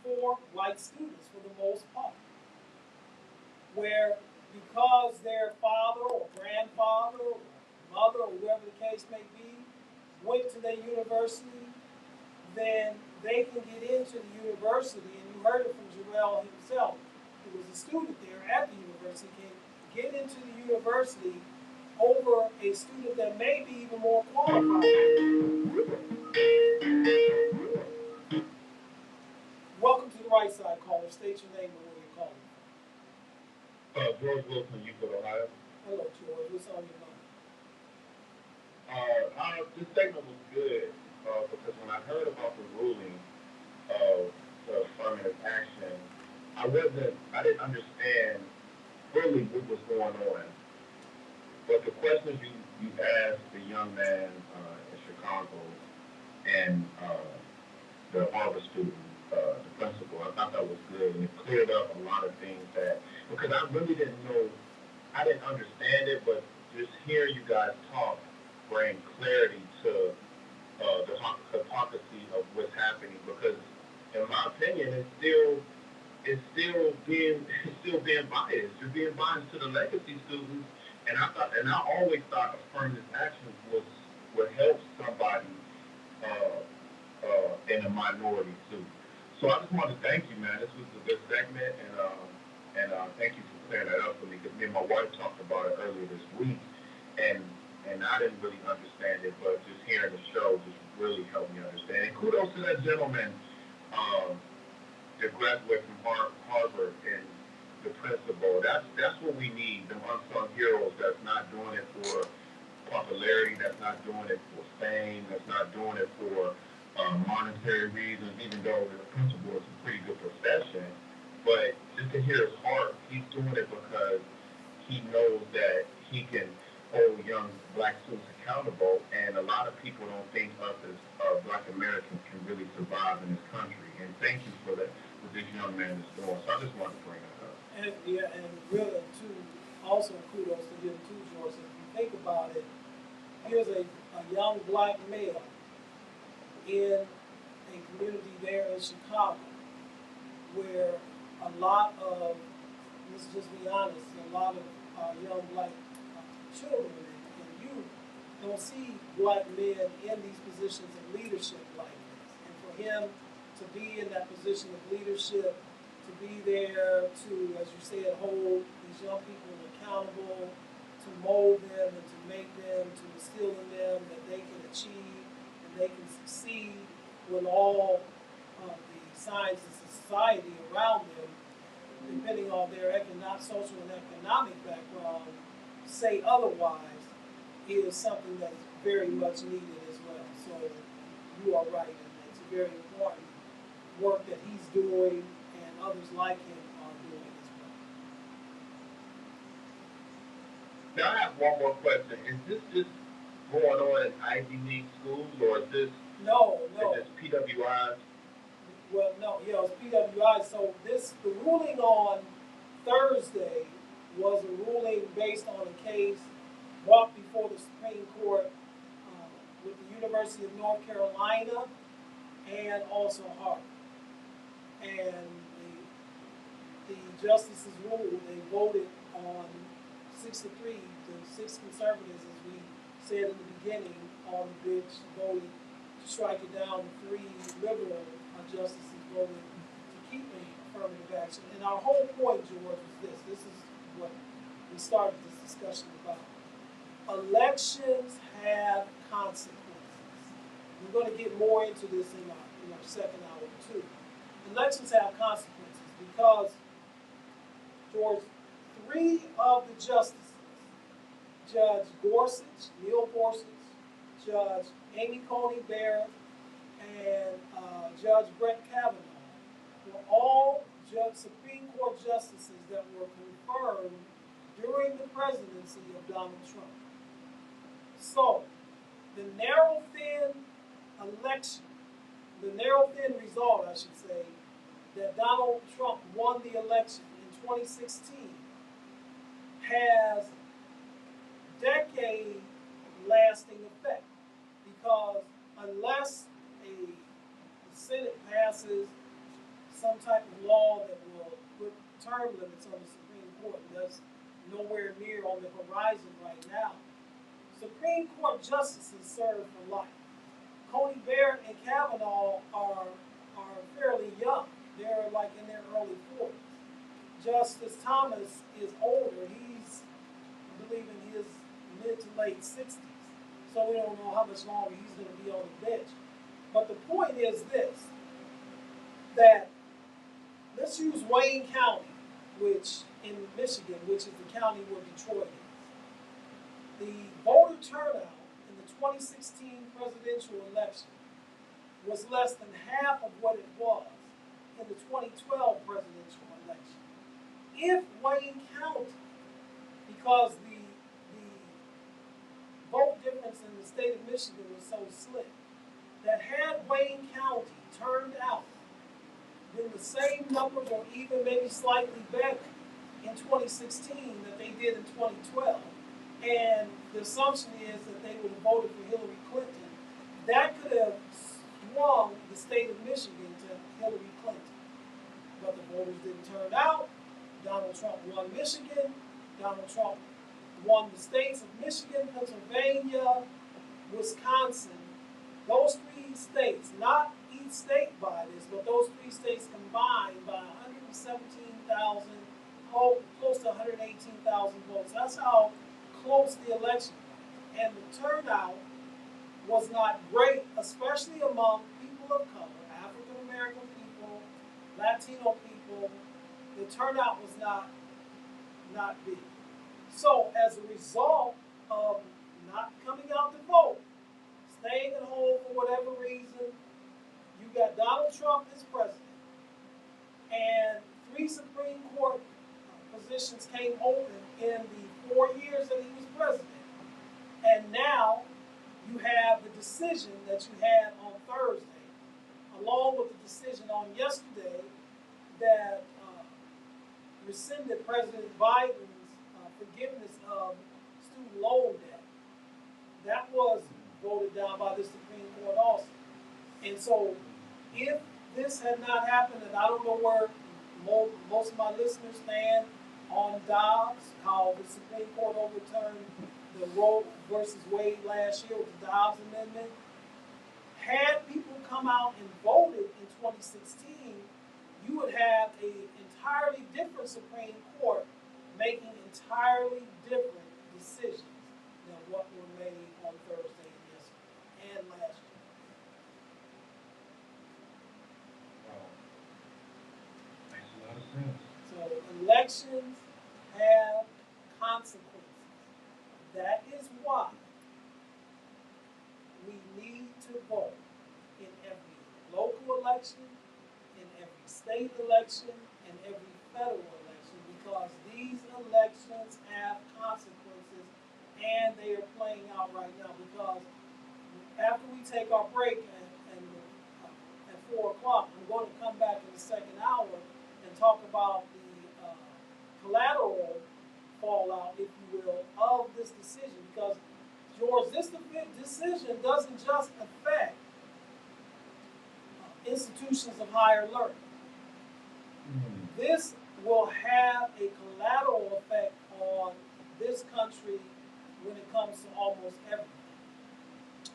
for white students for the most part, where because their father or grandfather or mother or whoever the case may be went to their university, then they can get into the university, and you heard it from Jarrell himself, who was a student there at the university, can get into the university over a student that may be even more qualified. Welcome to the Right Side, caller. State your name and where you're calling. George Wilson, Euclid, Ohio. Hello, George. What's on your mind? This segment was good because when I heard about the ruling of the affirmative action, I didn't understand really what was going on. But the questions you asked the young man in Chicago and the Harvard student, the principal, I thought that was good, and it cleared up a lot of things because I really didn't know, I didn't understand it, but just hearing you guys talk bring clarity to the hypocrisy of what's happening, because in my opinion, it's still being biased. You're being biased to the legacy students, and I always thought affirmative action would help somebody minority too. So I just want to thank you, man. This was a good segment, and thank you for clearing that up for me because me and my wife talked about it earlier this week, and I didn't really understand it, but just hearing the show just really helped me understand. And kudos to that gentleman um, that graduated from Harvard and the principal. That's what we need. The unsung heroes that's not doing it for popularity, that's not doing it for fame, that's not doing it for monetary reasons, even though the principal is a pretty good profession. But just to hear his heart, he's doing it because he knows that he can hold young black students accountable. And a lot of people don't think us as black Americans can really survive in this country. And thank you for that, what this young man is doing. So I just wanted to bring that up. And yeah, and really too, also kudos to him too, George. If you think about it, here's a young black male in a community there in Chicago where a lot of, let's just be honest, a lot of young black children and youth don't see black men in these positions of leadership like this. And for him to be in that position of leadership, to be there to, as you said, hold these young people accountable, to mold them and to make them, to instill in them that they can achieve and they can succeed when all of the signs of society around them, depending on their social and economic background, say otherwise, is something that's very much needed as well. So you are right, and it's a very important work that he's doing and others like him are doing as well. Now I have one more question. Is this just going on in Ivy League schools, or is this No. is this PWIs? Well, no, yeah, it's PWI. So the ruling on Thursday was a ruling based on a case brought before the Supreme Court with the University of North Carolina and also Harvard. And the justices ruled, they voted on 6-3, the six conservatives, as we said in the beginning, on the bench voted to strike it down. The 3 liberal justices voted to keep an affirmative action. And our whole point, George, was this. This is what we started this discussion about. Elections have consequences. We're going to get more into this in our second hour too. Elections have consequences because, George, 3 of the justices, Judge Gorsuch, Neil Gorsuch, Judge Amy Coney Barrett, and Judge Brett Kavanaugh, were all Supreme Court justices that were confirmed during the presidency of Donald Trump. So, the narrow-thin result, I should say, that Donald Trump won the election in 2016 has decade-lasting effect because unless the Senate passes some type of law that will put term limits on the Supreme Court, and that's nowhere near on the horizon right now, Supreme Court justices serve for life. Coney Barrett and Kavanaugh are fairly young. They're like in their early 40s. Justice Thomas is older. He's, I believe, in his mid to late 60s. So we don't know how much longer he's going to be on the bench. But the point is this, that let's use Wayne County, which in Michigan, which is the county where Detroit is. The voter turnout in the 2016 presidential election was less than half of what it was in the 2012 presidential election. If Wayne County, because the vote difference in the state of Michigan was so slim, that had Wayne County turned out in the same numbers or even maybe slightly better in 2016 that they did in 2012, and the assumption is that they would have voted for Hillary Clinton, that could have swung the state of Michigan to Hillary Clinton. But the voters didn't turn out. Donald Trump won Michigan. Donald Trump won the states of Michigan, Pennsylvania, Wisconsin. Those 3 states, not each state by this, but those three states combined by 117,000, oh, close to 118,000 votes. That's how close the election was. And the turnout was not great, especially among people of color, African American people, Latino people. The turnout was not big. So as a result of not coming out to vote, staying at home for whatever reason, you got Donald Trump as president, and three Supreme Court positions came open in the 4 years that he was president. And now you have the decision that you had on Thursday, along with the decision on yesterday that rescinded President Biden's forgiveness of student loan debt. That was voted down by the Supreme Court also. And so if this had not happened, and I don't know where most of my listeners stand on Dobbs, how the Supreme Court overturned the Roe versus Wade last year with the Dobbs Amendment. Had people come out and voted in 2016, you would have an entirely different Supreme Court making entirely different decisions than what were made on Thursday and yesterday and last year. Makes a lot of sense. So elections have consequences. That is why we need to vote in every local election, in every state election, and every federal election, because these elections have consequences and they are playing out right now. Because after we take our break at 4 o'clock, I'm going to come back in the second hour and talk about the collateral fallout, if you will, of this decision. Because, George, this decision doesn't just affect institutions of higher learning. This will have a collateral effect on this country when it comes to almost everything.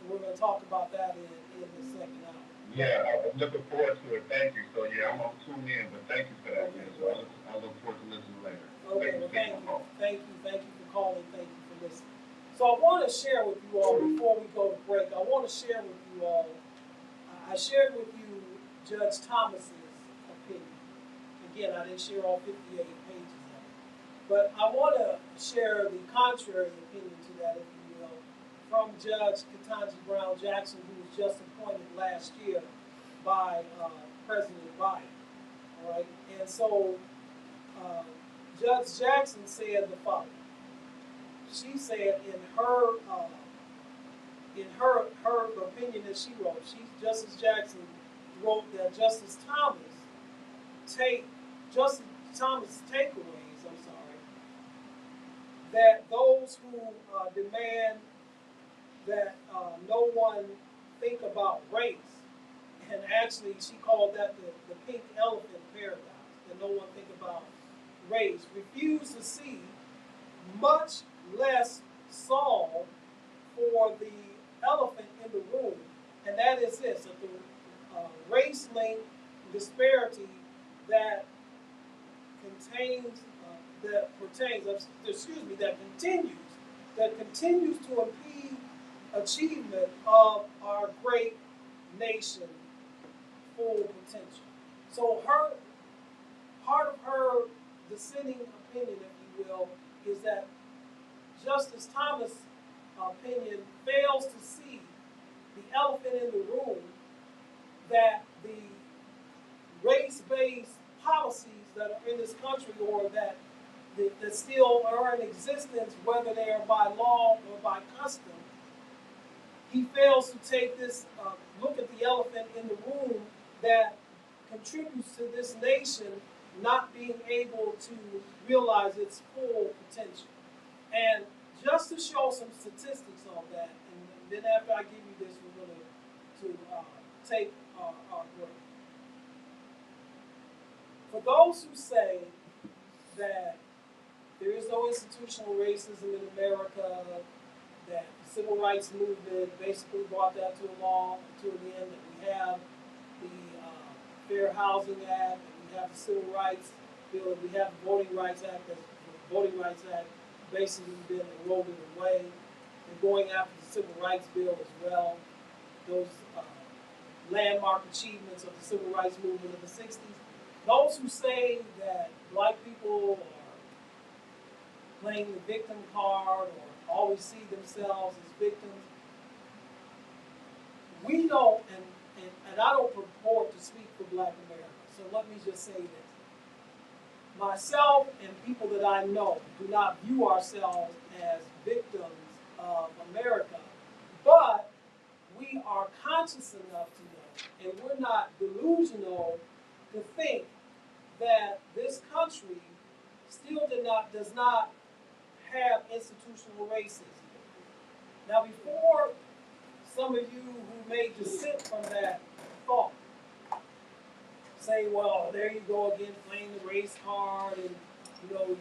And we're going to talk about that in the second hour. Yeah, I'm looking forward to it. Thank you. So yeah, I'm gonna tune in, but thank you for that. Yeah, so I look forward to listening later. Okay, well, thank you for calling, thank you for listening. So I want to share with you all, before we go to break, I want to share with you all, I shared with you Judge Thomas's opinion. Again, I didn't share all 58 pages of it. But I want to share the contrary opinion to that, if you will, from Judge Ketanji Brown Jackson, who was just appointed last year by President Biden. All right, and so Judge Jackson said the following. She said in her opinion that she wrote, Justice Jackson wrote that Justice Thomas' takeaways, that those who demand that no one think about race, and actually she called that the pink elephant paradox, that no one think about race, refuse to see, much less solve for the elephant in the room, and that is this, that the race-linked disparity that continues to impede achievement of our great nation full potential. So part of her dissenting opinion, if you will, is that Justice Thomas' opinion fails to see the elephant in the room, that the race-based policies that are in this country, or that still are in existence, whether they are by law or by custom, he fails to take this look at the elephant in the room that contributes to this nation not being able to realize its full potential. And just to show some statistics on that, and then after I give you this, we're going to take our break. For those who say that there is no institutional racism in America, that the civil rights movement basically brought that to an end, that we have the Fair Housing Act, and we have the Civil Rights Bill, and we have the Voting Rights Act. The Voting Rights Act basically been eroded away, and going after the Civil Rights Bill as well. Those landmark achievements of the Civil Rights Movement of the '60s. Those who say that black people are playing the victim card or always see themselves as victims, we don't, and I don't purport to speak for black America, so let me just say this. Myself and people that I know do not view ourselves as victims of America, but we are conscious enough to know, and we're not delusional to think that this country still does not have institutional racism. Now, before some of you who may dissent from that thought say, well, there you go again, playing the race card, and you're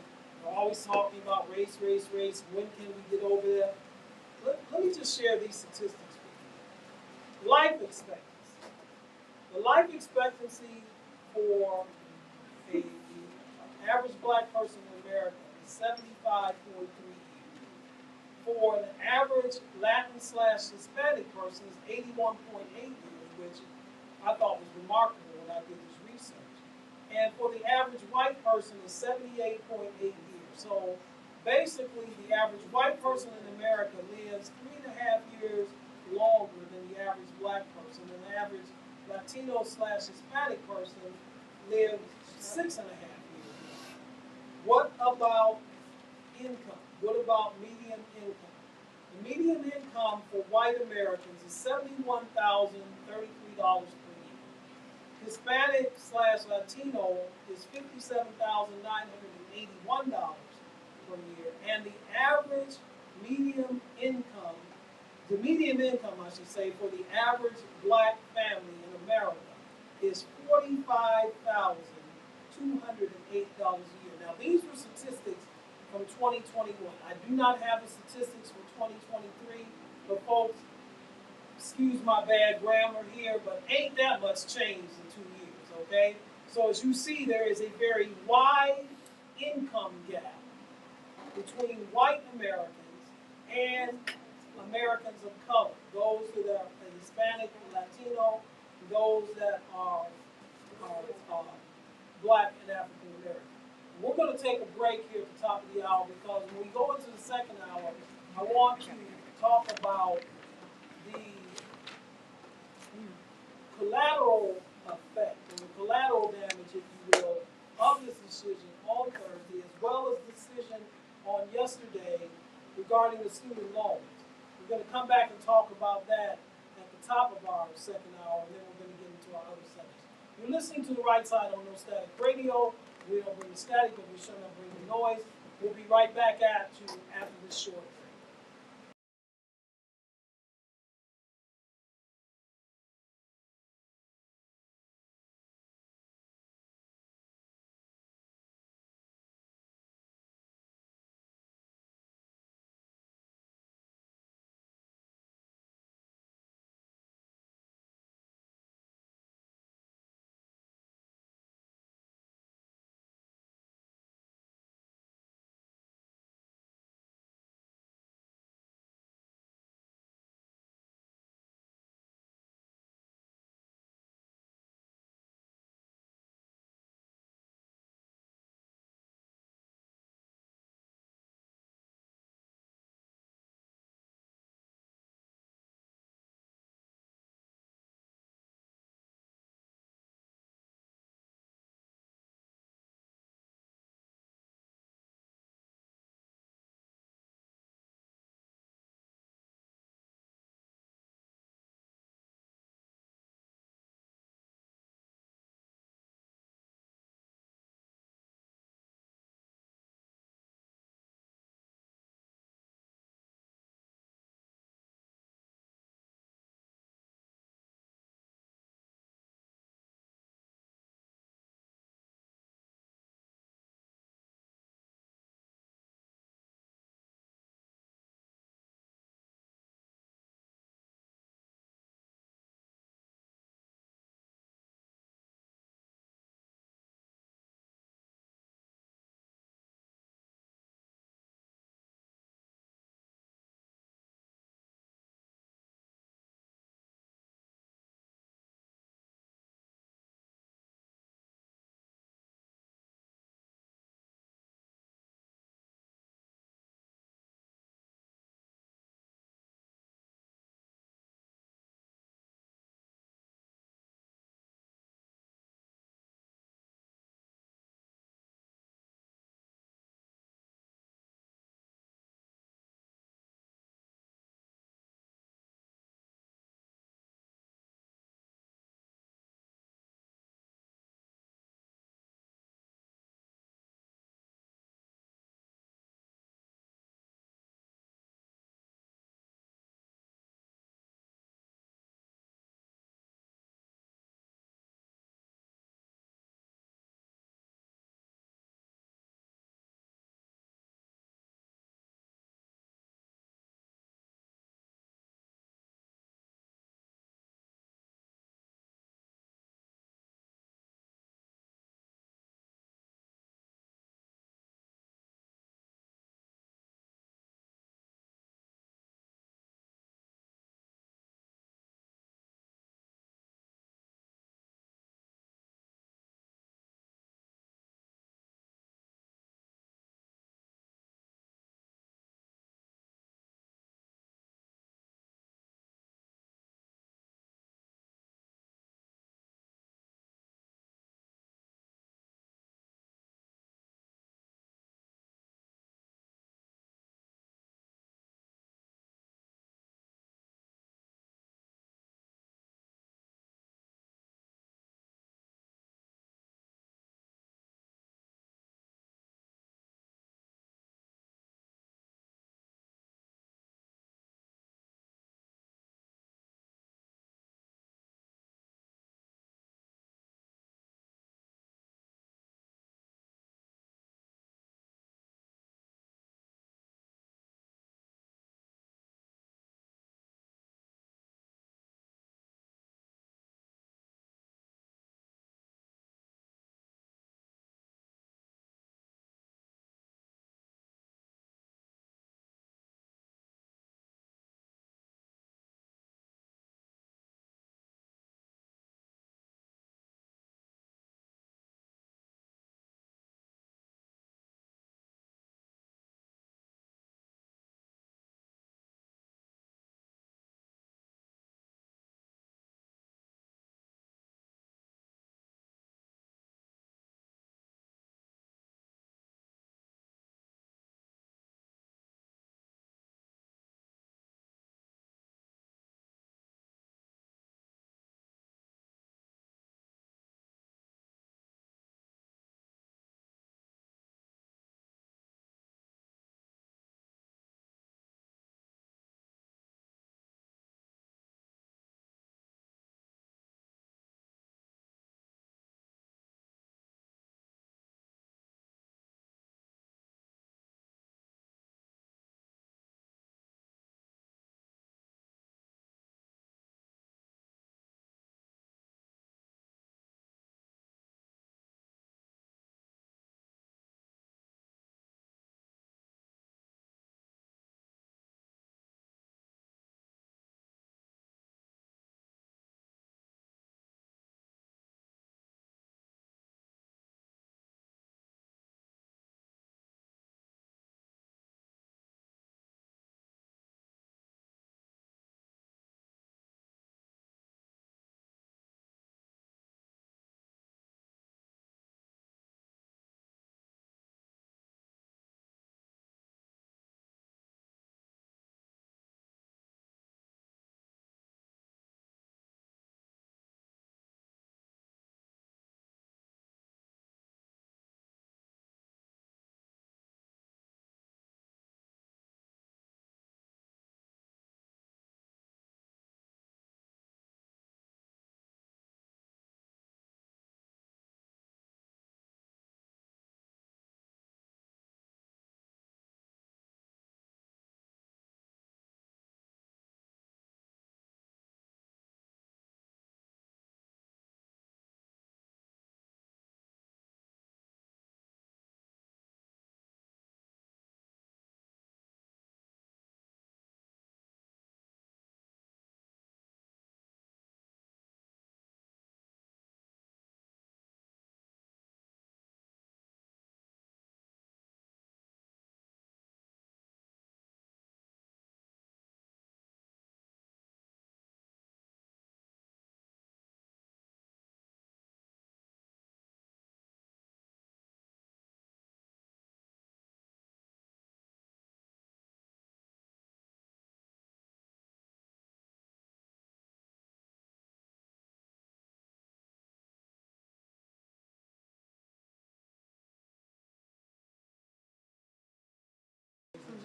always talking about race, race, race. When can we get over there? Let me just share these statistics with you. Life expectancy. The life expectancy for the average black person in America is 75.3 years. For an average Latin/Hispanic person is 81.8 years, which I thought was remarkable when I did this research. And for the average white person is 78.8 years. So basically, the average white person in America lives 3.5 years longer than the average black person. And the average Latino/Hispanic person lives 6.5 years. What about income? What about median income? The median income for white Americans is $71,033 per year. Hispanic/Latino is $57,981 per year, and the average median income, I should say, for the average black family in America is $45,208 a year. Now, these were statistics from 2021. I do not have the statistics for 2023, but folks, excuse my bad grammar here, but ain't that much changed in 2 years, okay? So as you see, there is a very wide income gap between white Americans and Americans of color, those that are Hispanic and Latino, those that are black and African American. We're going to take a break here at the top of the hour because when we go into the second hour, I want to talk about the collateral effect, or the collateral damage, if you will, of this decision on Thursday, as well as the decision on yesterday regarding the student loans. We're going to come back and talk about that at the top of our second hour, and then we're going to get into our other subjects. You're listening to The Right Side on No Static Radio. We don't bring the static, but we sure enough bring the noise. We'll be right back at you after this short break.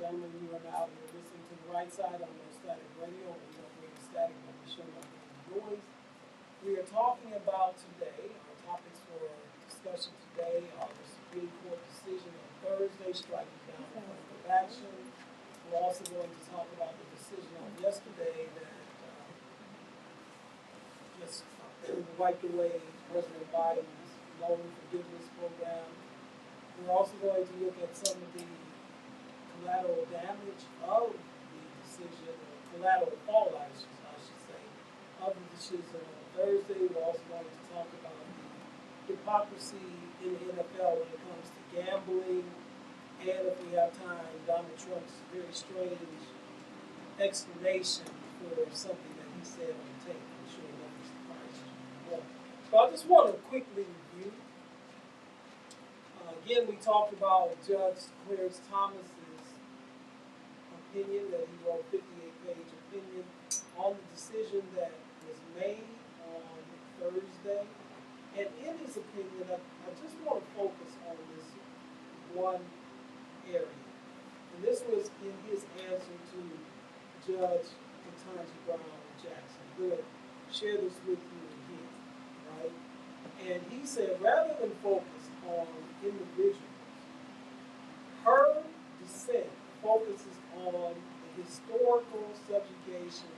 gentlemen, you are now you're listening to the right side on No Static Radio. We don't bring static, but we show no noise. We are talking about today, our topics for discussion today are the Supreme Court decision on Thursday, striking down affirmative action. We're also going to talk about the decision on yesterday that just wiped away President Biden's loan forgiveness program. We're also going to look at some of the collateral damage of the decision, or collateral fallout, I should say, of the decision on Thursday. We're also going to talk about the hypocrisy in the NFL when it comes to gambling, and if we have time, Donald Trump's very strange explanation for something that he said on tape. I'm sure that was surprising. So I just want to quickly review. Again, we talked about Judge Clarence Thomas's opinion that he wrote a 58-page opinion on the decision that was made on Thursday. And in his opinion, I just want to focus on this one area. And this was in his answer to Judge Ketanji Brown Jackson. I'm going to share this with you again, right? And he said, rather than focus on individuals, her dissent focuses on the historical subjugation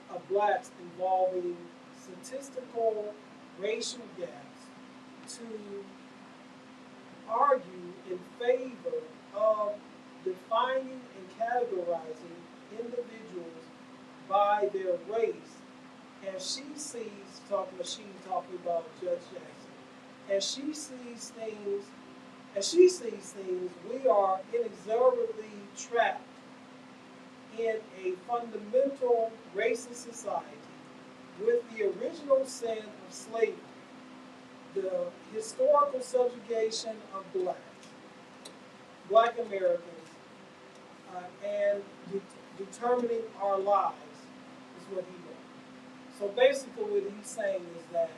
of blacks involving statistical racial gaps to argue in favor of defining and categorizing individuals by their race, as she sees, talking about Judge Jackson, as she sees things, we are inexorably trapped in a fundamental racist society with the original sin of slavery, the historical subjugation of black Americans, and determining our lives is what he wrote. So basically what he's saying is that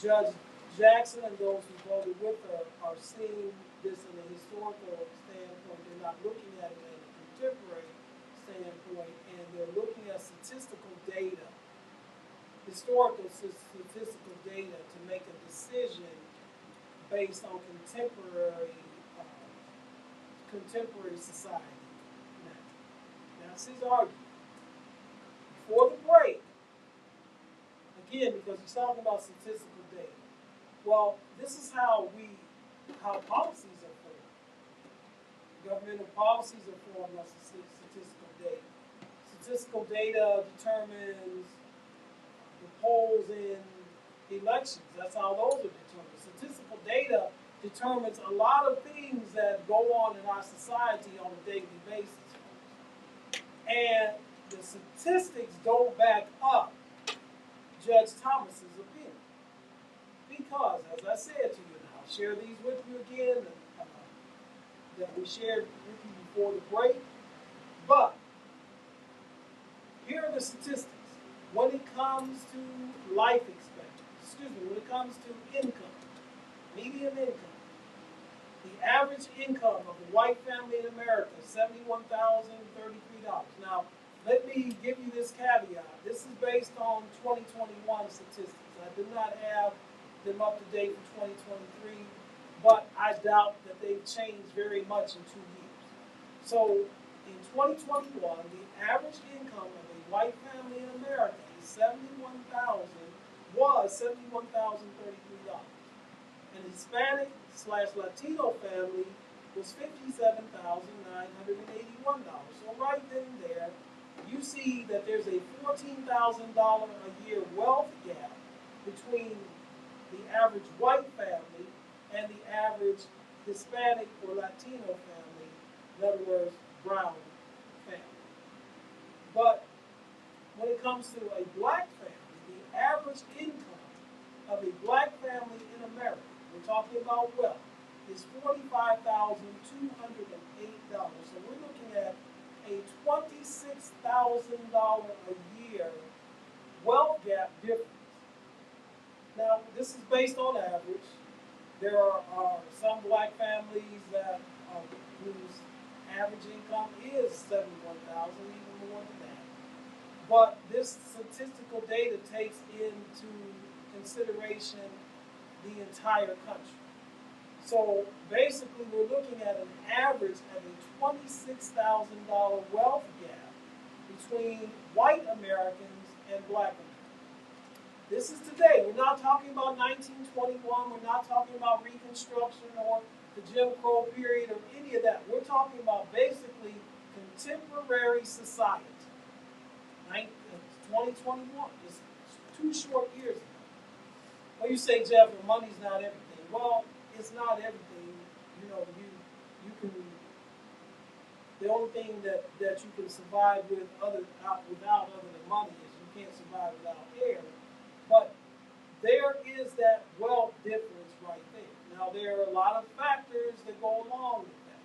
Judge Jackson and those who voted with her are seeing this in a historical standpoint. They're not looking at it in a contemporary standpoint, and they're looking at statistical data, historical statistical data, to make a decision based on contemporary society. Now that's his argument. Before the break, again, because he's talking about statistical data. Well, this is how policies are formed. Governmental policies are formed on statistical data. Statistical data determines the polls in elections. That's how those are determined. Statistical data determines a lot of things that go on in our society on a daily basis. And the statistics don't back up Judge Thomas's opinion. Because, as I said to you, and I'll share these with you again, that we shared with you before the break, but here are the statistics. When it comes to life expectancy, when it comes to income, median income, the average income of a white family in America is $71,033. Now, let me give you this caveat. This is based on 2021 statistics. I do not have them up to date for 2023, but I doubt that they've changed very much in 2 years. So in 2021, the average income of a white family in America is was $71,033. An Hispanic / Latino family was $57,981. So right then and there, you see that there's a $14,000 a year wealth gap between the average white family and the average Hispanic or Latino family, in other words, brown family. But when it comes to a black family, the average income of a black family in America, we're talking about wealth, is $45,208. So we're looking at a $26,000 a year wealth gap difference. Now, this is based on average. There are some black families that whose average income is 71,000, even more than that. But this statistical data takes into consideration the entire country. So basically, we're looking at an average of a $26,000 wealth gap between white Americans and black Americans. This is today. We're not talking about 1921. We're not talking about Reconstruction or the Jim Crow period or any of that. We're talking about basically contemporary society. 2021, just 2 short years ago. Well, you say, Jeff, the money's not everything. Well, it's not everything. You know, you can. The only thing that you can survive without other than money is you can't survive without air. But there is that wealth difference right there. Now, there are a lot of factors that go along with that.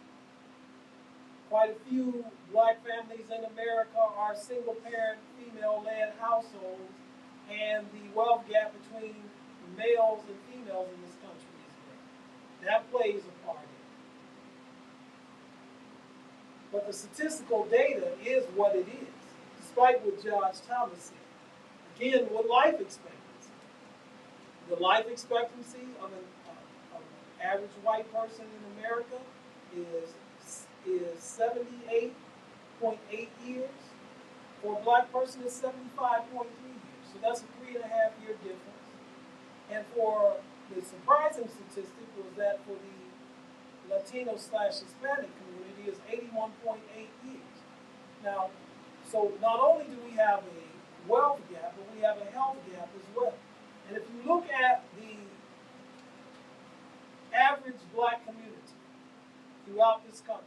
Quite a few black families in America are single-parent, female-led households, and the wealth gap between males and females in this country is great. That plays a part in it. But the statistical data is what it is, despite what Judge Thomas said. Again, with life expectancy. The life expectancy of an average white person in America is 78.8 years. For a black person, it's 75.3 years. So that's a 3.5-year difference. And for the surprising statistic was that for the Latino/Hispanic community is 81.8 years. Now, so not only do we have a wealth gap, but we have a health gap as well. And if you look at the average black community throughout this country,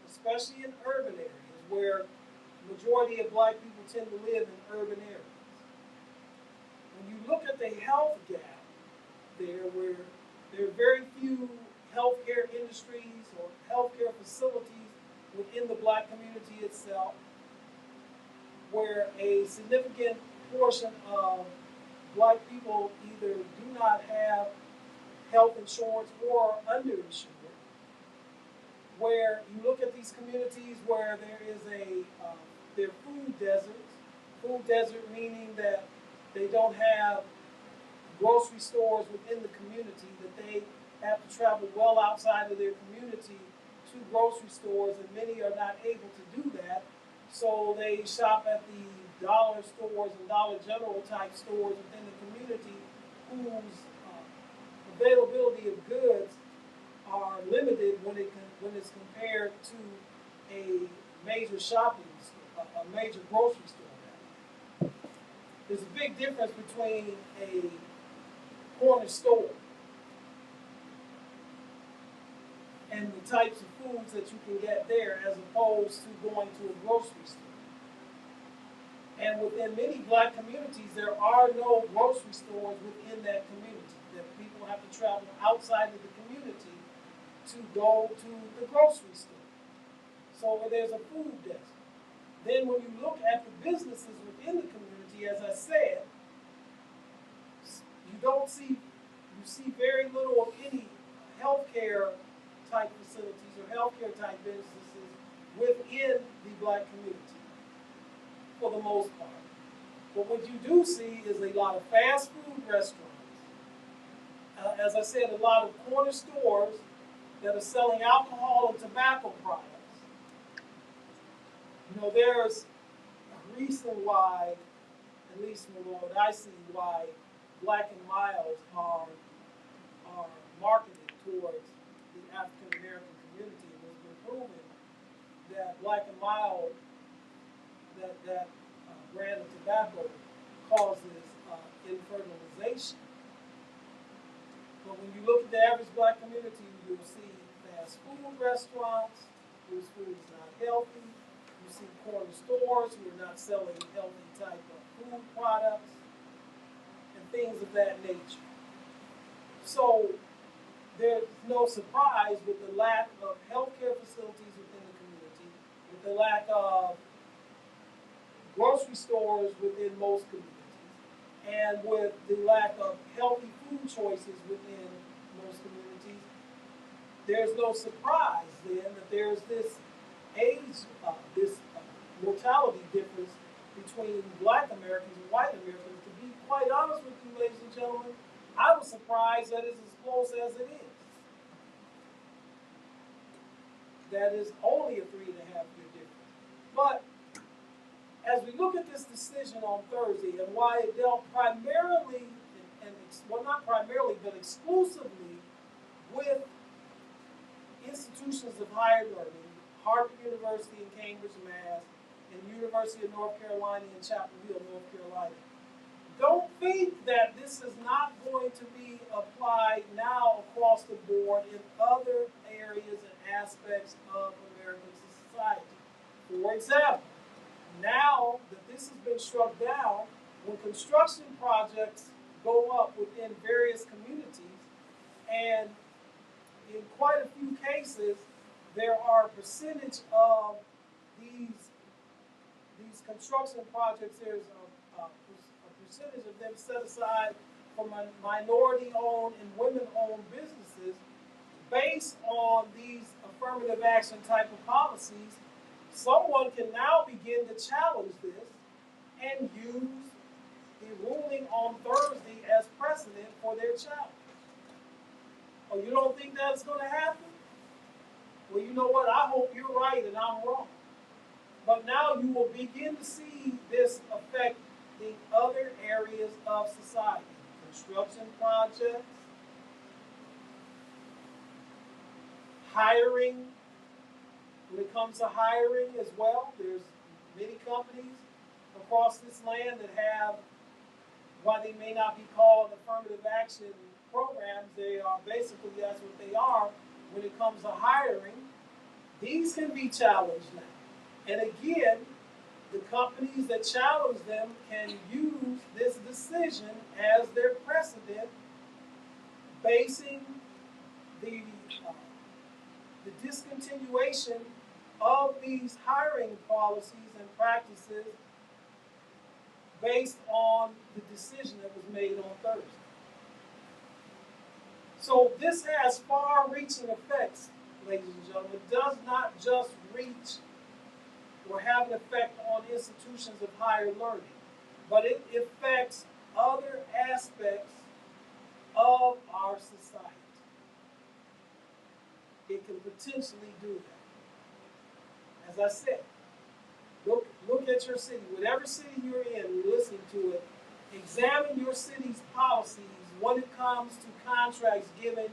especially in urban areas where the majority of black people tend to live in urban areas, when you look at the health gap there, where there are very few healthcare industries or healthcare facilities within the black community itself, where a significant portion of black people either do not have health insurance or are underinsured, where you look at these communities where there is they're food desert meaning that they don't have grocery stores within the community, that they have to travel well outside of their community to grocery stores, and many are not able to do that, so they shop at the dollar stores and Dollar General type stores within the community whose availability of goods are limited when it's compared to a major shopping store, a major grocery store. There's a big difference between a corner store and the types of foods that you can get there as opposed to going to a grocery store. And within many black communities, there are no grocery stores within that community, that people have to travel outside of the community to go to the grocery store. So there's a food desert. Then when you look at the businesses within the community, as I said, you see very little of any healthcare type facilities or healthcare type businesses within the black community, for the most part. But what you do see is a lot of fast food restaurants. As I said, a lot of corner stores that are selling alcohol and tobacco products. You know, there's a reason why, at least from what I see, why Black and Milds are marketed towards the African American community. It has been proven that Black and Mild, that brand of tobacco, causes infertilization. But when you look at the average black community, you'll see fast food restaurants whose food is not healthy. You see corner stores who are not selling healthy type of food products and things of that nature. So there's no surprise with the lack of healthcare facilities within the community, with the lack of grocery stores within most communities, and with the lack of healthy food choices within most communities, there's no surprise then that there's this age, mortality difference between black Americans and white Americans. To be quite honest with you, ladies and gentlemen, I was surprised that it's as close as it is. That is only a 3.5 year difference. But as we look at this decision on Thursday and why it dealt primarily, well, not primarily, but exclusively with institutions of higher learning, Harvard University in Cambridge, Mass., and the University of North Carolina in Chapel Hill, North Carolina. Don't think that this is not going to be applied now across the board in other areas and aspects of American society. For example, now that this has been struck down, when construction projects go up within various communities, and in quite a few cases, there are a percentage of these construction projects, there's a percentage of them set aside for minority-owned and women-owned businesses based on these affirmative action type of policies. Someone can now begin to challenge this and use the ruling on Thursday as precedent for their challenge. Oh, you don't think that's going to happen? Well, you know what? I hope you're right and I'm wrong. But now you will begin to see this affecting other areas of society. Construction projects, hiring. When it comes to hiring as well, there's many companies across this land that have, while they may not be called affirmative action programs, they are basically, that's what they are when it comes to hiring. These can be challenged now. And again, the companies that challenge them can use this decision as their precedent, basing the discontinuation of these hiring policies and practices based on the decision that was made on Thursday. So this has far-reaching effects, ladies and gentlemen. It does not just reach or have an effect on institutions of higher learning, but it affects other aspects of our society. It can potentially do that. As I said, look at your city. Whatever city you're in, you're listening to it, examine your city's policies when it comes to contracts given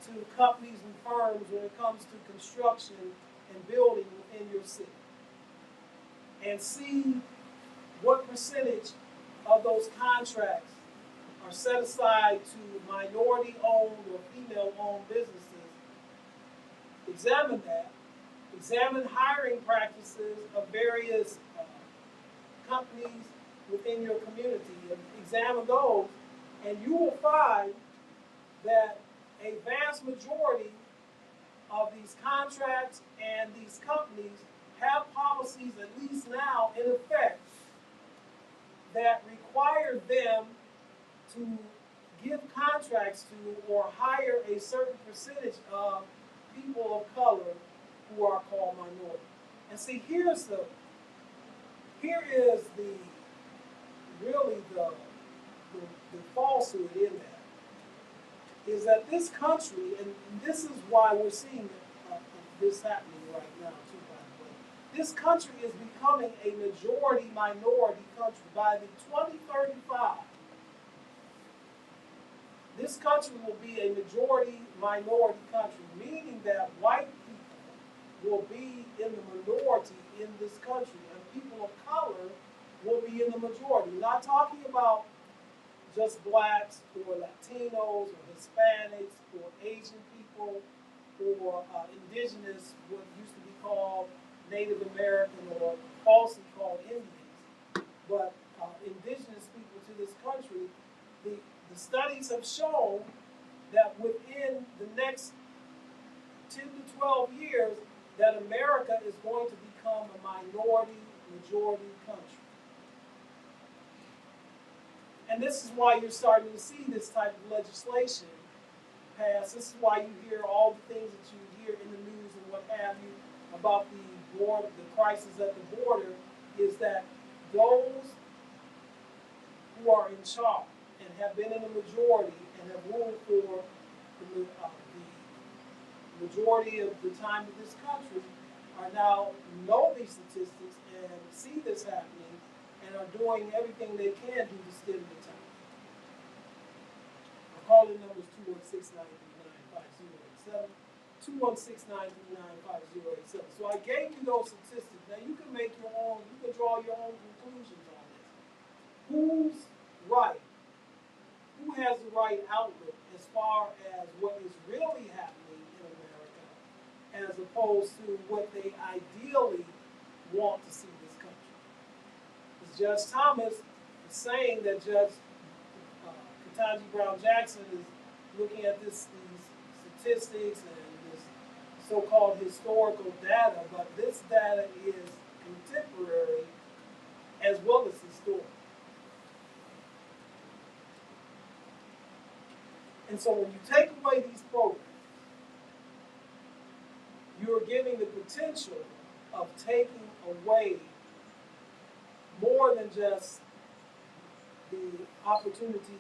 to companies and firms when it comes to construction and building within your city. And see what percentage of those contracts are set aside to minority-owned or female-owned businesses. Examine that. Examine hiring practices of various companies within your community. And examine those, and you will find that a vast majority of these contracts and these companies have policies, at least now in effect, that require them to give contracts to or hire a certain percentage of people of color who are called minority. And see, here is the falsehood in that, is that this country, and this is why we're seeing this happening right now too, by the way. This country is becoming a majority-minority country. By the 2035, this country will be a majority-minority country, meaning that white people will be in the minority in this country, and people of color will be in the majority. We're not talking about just blacks or Latinos or Hispanics or Asian people or indigenous, what used to be called Native American or falsely called Indians, but indigenous people to this country. The studies have shown that within the next 10 to 12 years, that America is going to become a minority-majority country. And this is why you're starting to see this type of legislation past. This is why you hear all the things that you hear in the news and what have you about the crisis at the border, is that those who are in charge and have been in the majority and have ruled for the majority of the time in this country are now know these statistics and see this happening and are doing everything they can do to stem the tide. Our calling number is 216-939-5087. 216-939-5087. So I gave you those statistics. Now you can make your own, you can draw your own conclusions on this. Who's right? Who has the right outlook as far as what is really happening in America, as opposed to what they ideally want to see this country? Because Judge Thomas is saying that Judge Ketanji Brown Jackson is looking at these statistics and this so-called historical data, but this data is contemporary as well as historical. And so when you take away these programs, you're giving the potential of taking away more than just the opportunity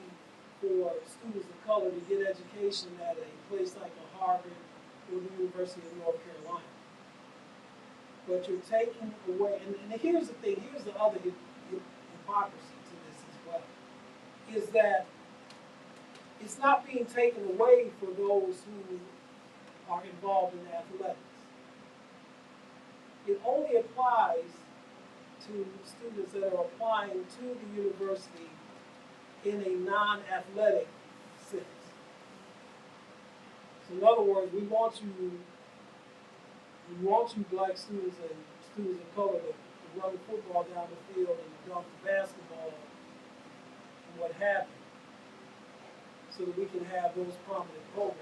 for students of color to get education at a place like a Harvard or the University of North Carolina. But you're taking away, and here's the thing, here's the other hypocrisy to this as well, is that it's not being taken away for those who are involved in athletics. It only applies to students that are applying to the university in a non-athletic sense. So in other words, we want you black students and students of color to run the football down the field and dunk the basketball and what have you, so that we can have those prominent programs.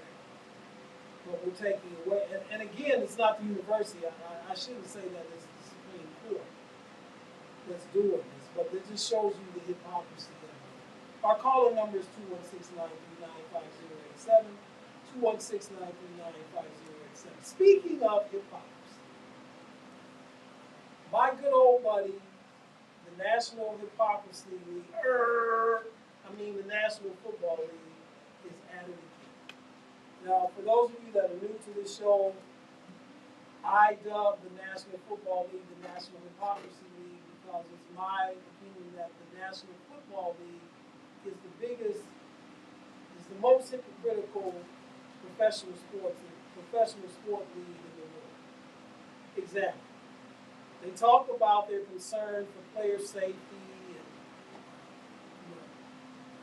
But we're taking away, and again, it's not the university. I shouldn't say that it's the Supreme Court that's doing this, but it just shows you the hypocrisy of it. Our calling number is 216-939-5087, 216-939-5087. Speaking of hypocrisy, my good old buddy, the National Hypocrisy League, the National Football League, is at it again. Now, for those of you that are new to this show, I dub the National Football League the National Hypocrisy League because it's my opinion that the National Football League is the most hypocritical professional sport league in the world. Exactly. They talk about their concern for player safety and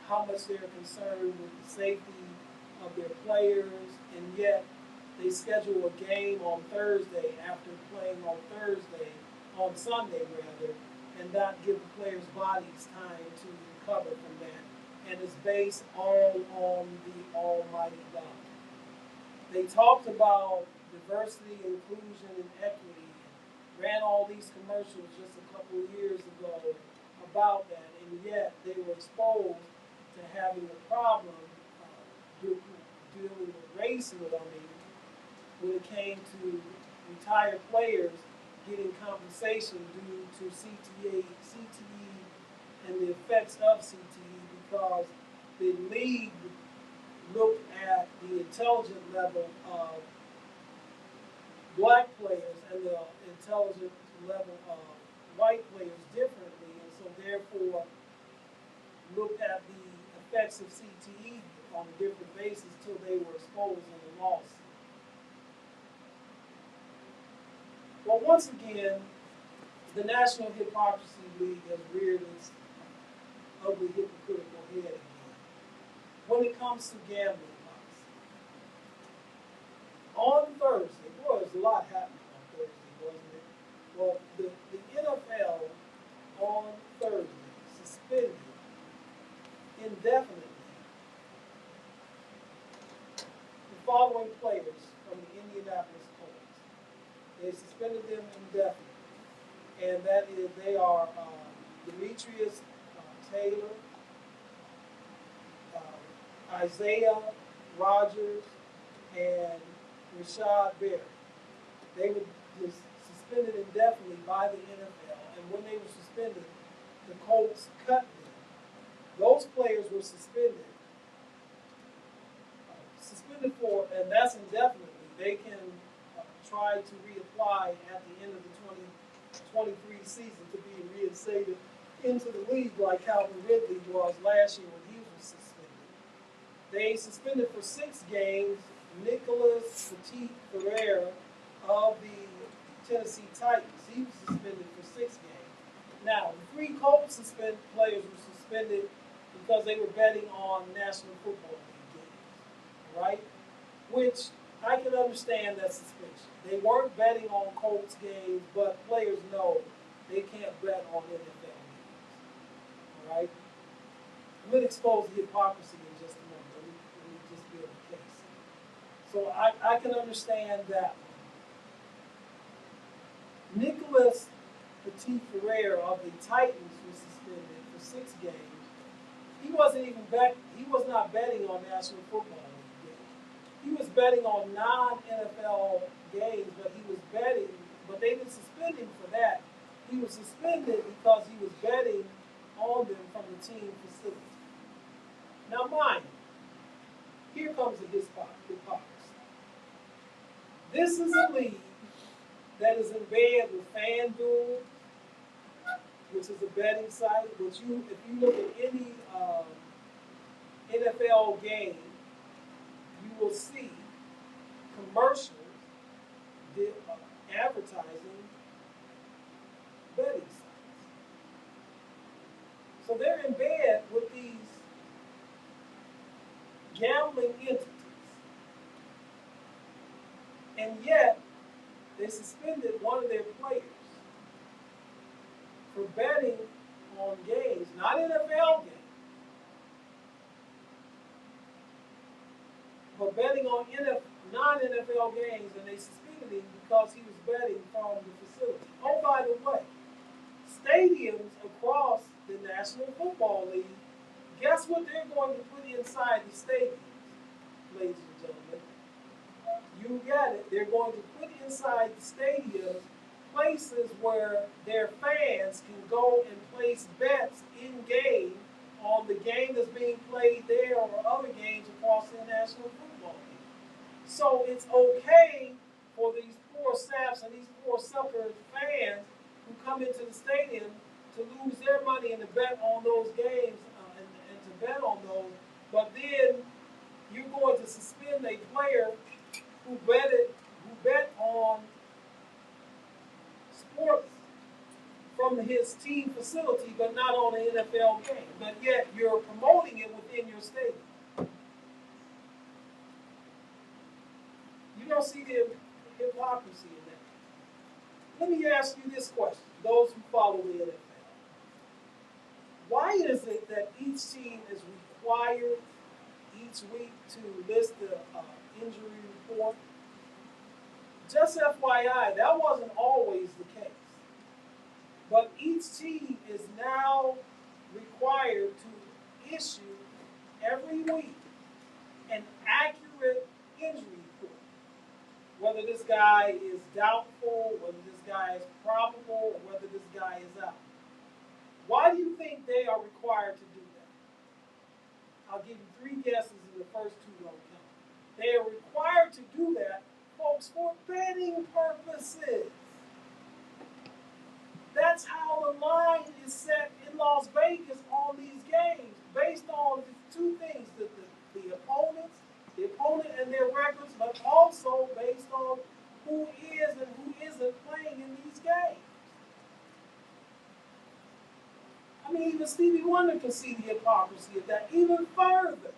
how much they're concerned with the safety of their players, and yet they schedule a game on Thursday after playing on Sunday rather, and not give the players' bodies time to recover from that, and it's based all on the almighty God. They talked about diversity, inclusion, and equity, ran all these commercials just a couple of years ago about that, and yet they were exposed to having a problem dealing with racism when it came to retired players getting compensation due to CTE and the effects of CTE, because the league looked at the intelligence level of black players and the intelligence level of white players differently, and so therefore looked at the effects of CTE on a different basis till they were exposed in the lawsuit. Well, once again, the National Hypocrisy League has reared its ugly, hypocritical head again when it comes to gambling policy. On Thursday, boy, there's a lot happening on Thursday, wasn't it? Well, the NFL on Thursday suspended indefinitely the following players from the Indianapolis Colts. They suspended them indefinitely, and that is they are Demetrius Taylor, Isaiah Rogers and Rashad Berry. They were just suspended indefinitely by the NFL, and when they were suspended, the Colts cut them. Those players were suspended for, and that's indefinitely. They can try to reapply at the end of the 2023 season to be reinstated into the league like Calvin Ridley was last year when he was suspended. They suspended for 6 games Nicholas Petit-Ferrer of the Tennessee Titans. He was suspended for 6 games. Now, the 3 Colts players were suspended because they were betting on National Football League games, right? Which I can understand that suspension. They weren't betting on Colts games, but players know they can't bet on NFL games, all right? I'm going to expose the hypocrisy in just a moment. Let me just build a case. So I can understand that one. Nicholas Petit-Ferrer of the Titans was suspended for 6 games. He was not betting on National Football League games. He was betting on non-NFL games, but they didn't suspend him for that. He was suspended because he was betting on them from the team facility. Now, mind you, here comes the hypocrisy. This is a league that is in bed with FanDuel, which is a betting site. If you look at any NFL game, you will see commercials, advertising betting sites. So they're in bed with these gambling entities, and yet they suspended one of their players for betting on games, not NFL games, but betting on non-NFL games, and they suspended him because he was betting from the facility. Oh, by the way, stadiums across the National Football League, guess what they're going to put inside the stadiums, ladies and gentlemen? You got it. They're going to put inside the stadiums places where their fans can go and place bets in game on the game that's being played there or other games across the National Football League. So it's okay for these poor saps and these poor sucker fans who come into the stadium to lose their money and to bet on those games and to bet on those, but then you're going to suspend a player who bet on sports from his team facility, but not on an NFL game. But yet you're promoting it within your stadium. You don't see the hypocrisy in that. Let me ask you this question, those who follow the NFL. Why is it that each team is required each week to list the injury report? Just FYI, that wasn't always the case. But each team is now required to issue every week an accurate injury report. Whether this guy is doubtful, whether this guy is probable, or whether this guy is out. Why do you think they are required to do that? I'll give you 3 guesses and the first 2 don't count. They are required to do that, folks, for betting purposes. That's how the line is set in Las Vegas on these games, based on 2 things, the opponent and their records, but also based on who is and who isn't playing in these games. I mean, even Stevie Wonder can see the hypocrisy of that even further.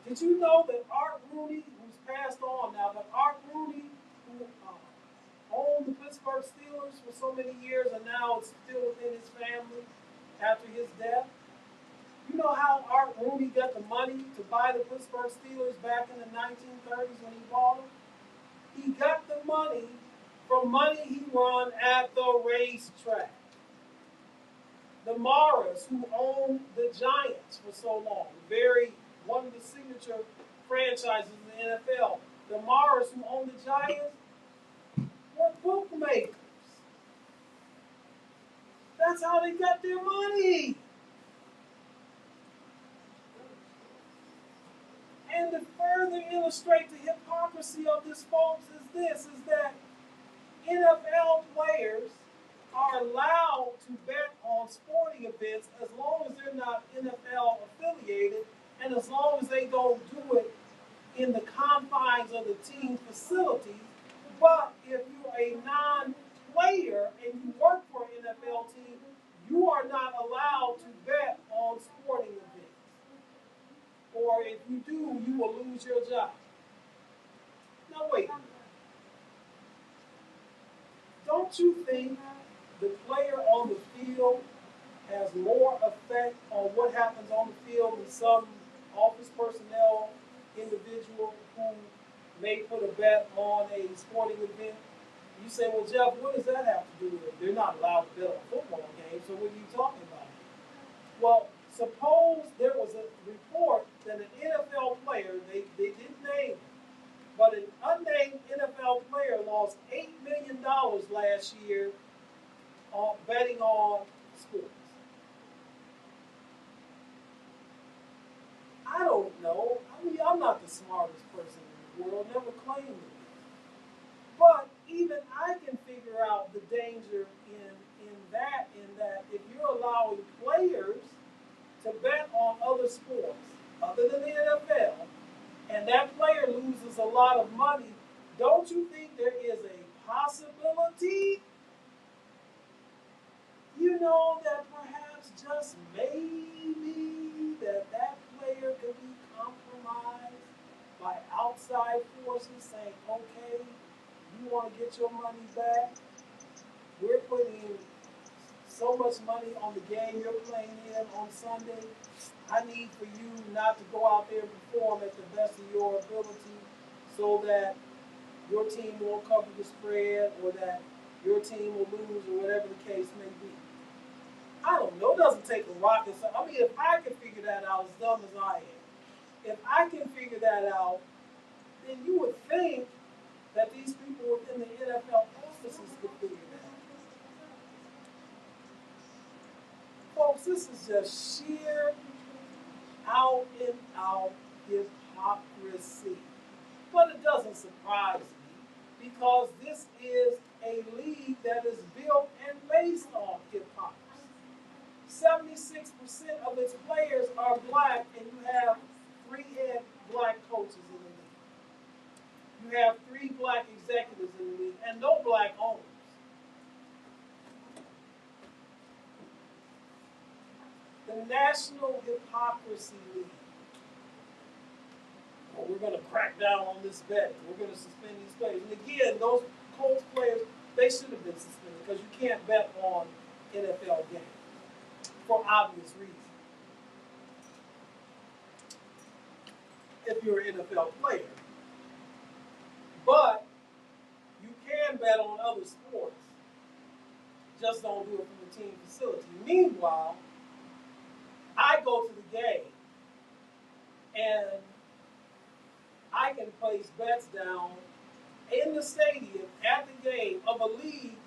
Did you know that Art Rooney, who's passed on now, but Art Rooney, who owned the Pittsburgh Steelers for so many years, and now it's still within his family after his death. You know how Art Rooney got the money to buy the Pittsburgh Steelers back in the 1930s when he bought them? He got the money from money he won at the racetrack. The Maras, who owned the Giants for so long, very one of the signature franchises in the NFL. The Maras who own the Giants were bookmakers. That's how they got their money. And to further illustrate the hypocrisy of this, folks, is that NFL players are allowed to bet on sporting events as long as they're not NFL affiliated and as long as they don't do it in the confines of the team facilities. But if you're a non-player and you work for an NFL team, you are not allowed to bet on sporting events. Or if you do, you will lose your job. Now wait a minute. Don't you think the player on the field has more effect on what happens on the field than some office personnel individual who may put a bet on a sporting event? You say, well, Jeff, what does that have to do with it? They're not allowed to bet on a football game, so what are you talking about? Well, suppose there was a report that an NFL player, they didn't name him, but an unnamed NFL player lost $8 million last year on betting on sports. I don't know. I mean, I'm not the smartest person in the world, never claimed to be. But even I can figure out the danger in that if you're allowing players to bet on other sports other than the NFL, and that player loses a lot of money, don't you think there is a possibility, that perhaps just maybe that player could be compromised by outside forces saying, okay, you want to get your money back? We're putting so much money on the game you're playing in on Sunday. I need for you not to go out there and perform at the best of your ability so that your team won't cover the spread or that your team will lose or whatever the case may be. I don't know. It doesn't take a rocket science. I mean, if I can figure that out, as dumb as I am, if I can figure that out, then you would think that these people within the NFL offices could figure that out. Folks, this is just sheer out and out hypocrisy. But it doesn't surprise me because this is a league that is built and based on hypocrisy. 76% of its players are black, and you have 3 head black coaches in the league. You have 3 black executives in the league, and no black owners. The National Hypocrisy League. Well, we're going to crack down on this bet. We're going to suspend these players. And again, those Colts players, they should have been suspended because you can't bet on NFL games for obvious reasons. If you're an NFL player. But you can bet on other sports. Just don't do it from the team facility. Meanwhile, I go to the game and I can place bets down in the stadium at the game of a league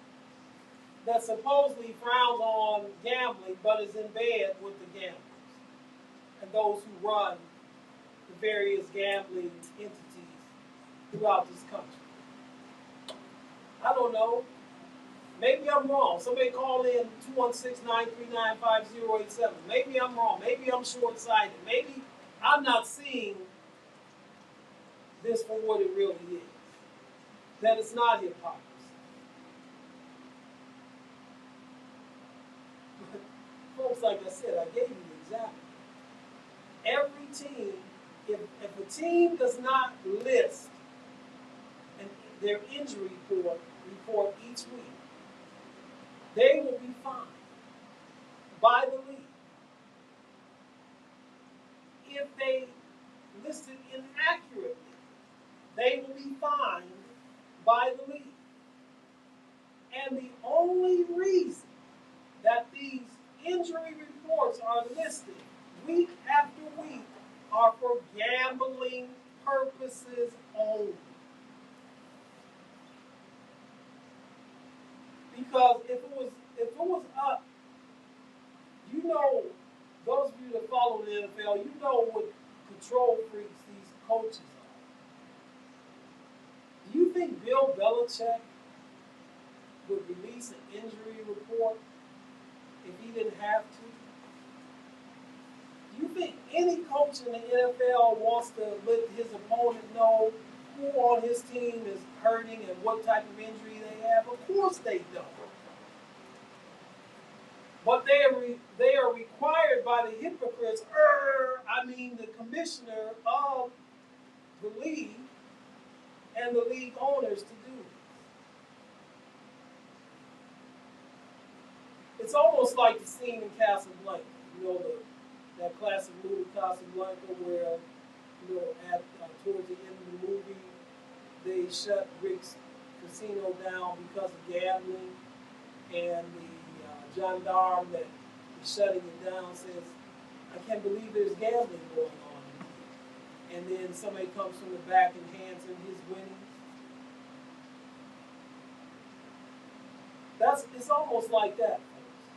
that supposedly frowns on gambling but is in bed with the gamblers and those who run the various gambling entities throughout this country. I don't know. Maybe I'm wrong. Somebody call in 216-939-5087. Maybe I'm wrong. Maybe I'm short-sighted. Maybe I'm not seeing this for what it really is. That it's not hypocrisy. Folks, like I said, I gave you the example. Every team, if a team does not list their injury report each week, they will be fined by the league. If they list it inaccurately, they will be fined by the league. And the only reason that these injury reports are listed week after week are for gambling purposes only. Because if it was up, you know, those of you that follow the NFL, you know what control freaks these coaches are. Do you think Bill Belichick would release an injury report if he didn't have to? Do you think any coach in the NFL wants to let his opponent know who on his team is hurting and what type of injury they have? Of course they don't. But they are required by the hypocrites, the commissioner of the league and the league owners to do it. It's almost like the scene in Casablanca. You know, that classic movie Casablanca where, towards the end of the movie, they shut Rick's casino down because of gambling, and the gendarme that is shutting it down says, "I can't believe there's gambling going on in here." And then somebody comes from the back and hands him his winnings. It's almost like that, folks.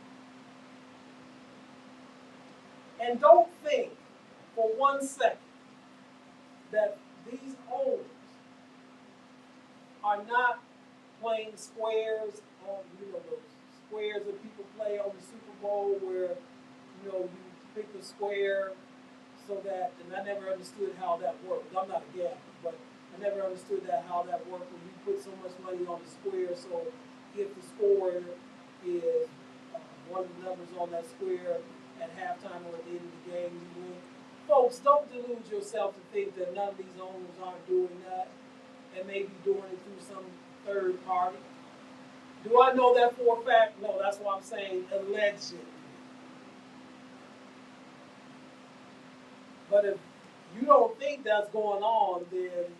And don't think for 1 second that these owners are not playing squares on, those squares that people play on the Super Bowl where, you pick a square so that, and I never understood how that worked. I'm not a gambler, but I never understood how that worked when you put so much money on the square, so if the score is one of the numbers on that square at halftime or at the end of the game, you win. Folks, don't delude yourself to think that none of these owners aren't doing that and maybe doing it through some third party. Do I know that for a fact? No, that's why I'm saying allegedly. But if you don't think that's going on, then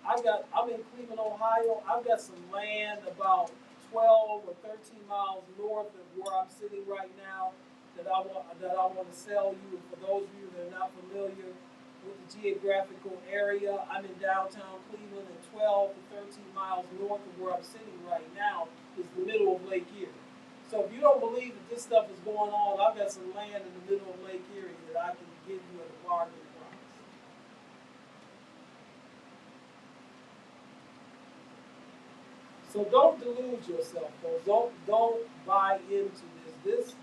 I'm in Cleveland, Ohio. I've got some land about 12 or 13 miles north of where I'm sitting right now that I want to sell you. And for those of you that are not familiar with the geographical area, I'm in downtown Cleveland, and 12 to 13 miles north of where I'm sitting right now is the middle of Lake Erie. So if you don't believe that this stuff is going on, I've got some land in the middle of Lake Erie that I can give you at a bargain price. So don't delude yourself, folks. Don't buy into this.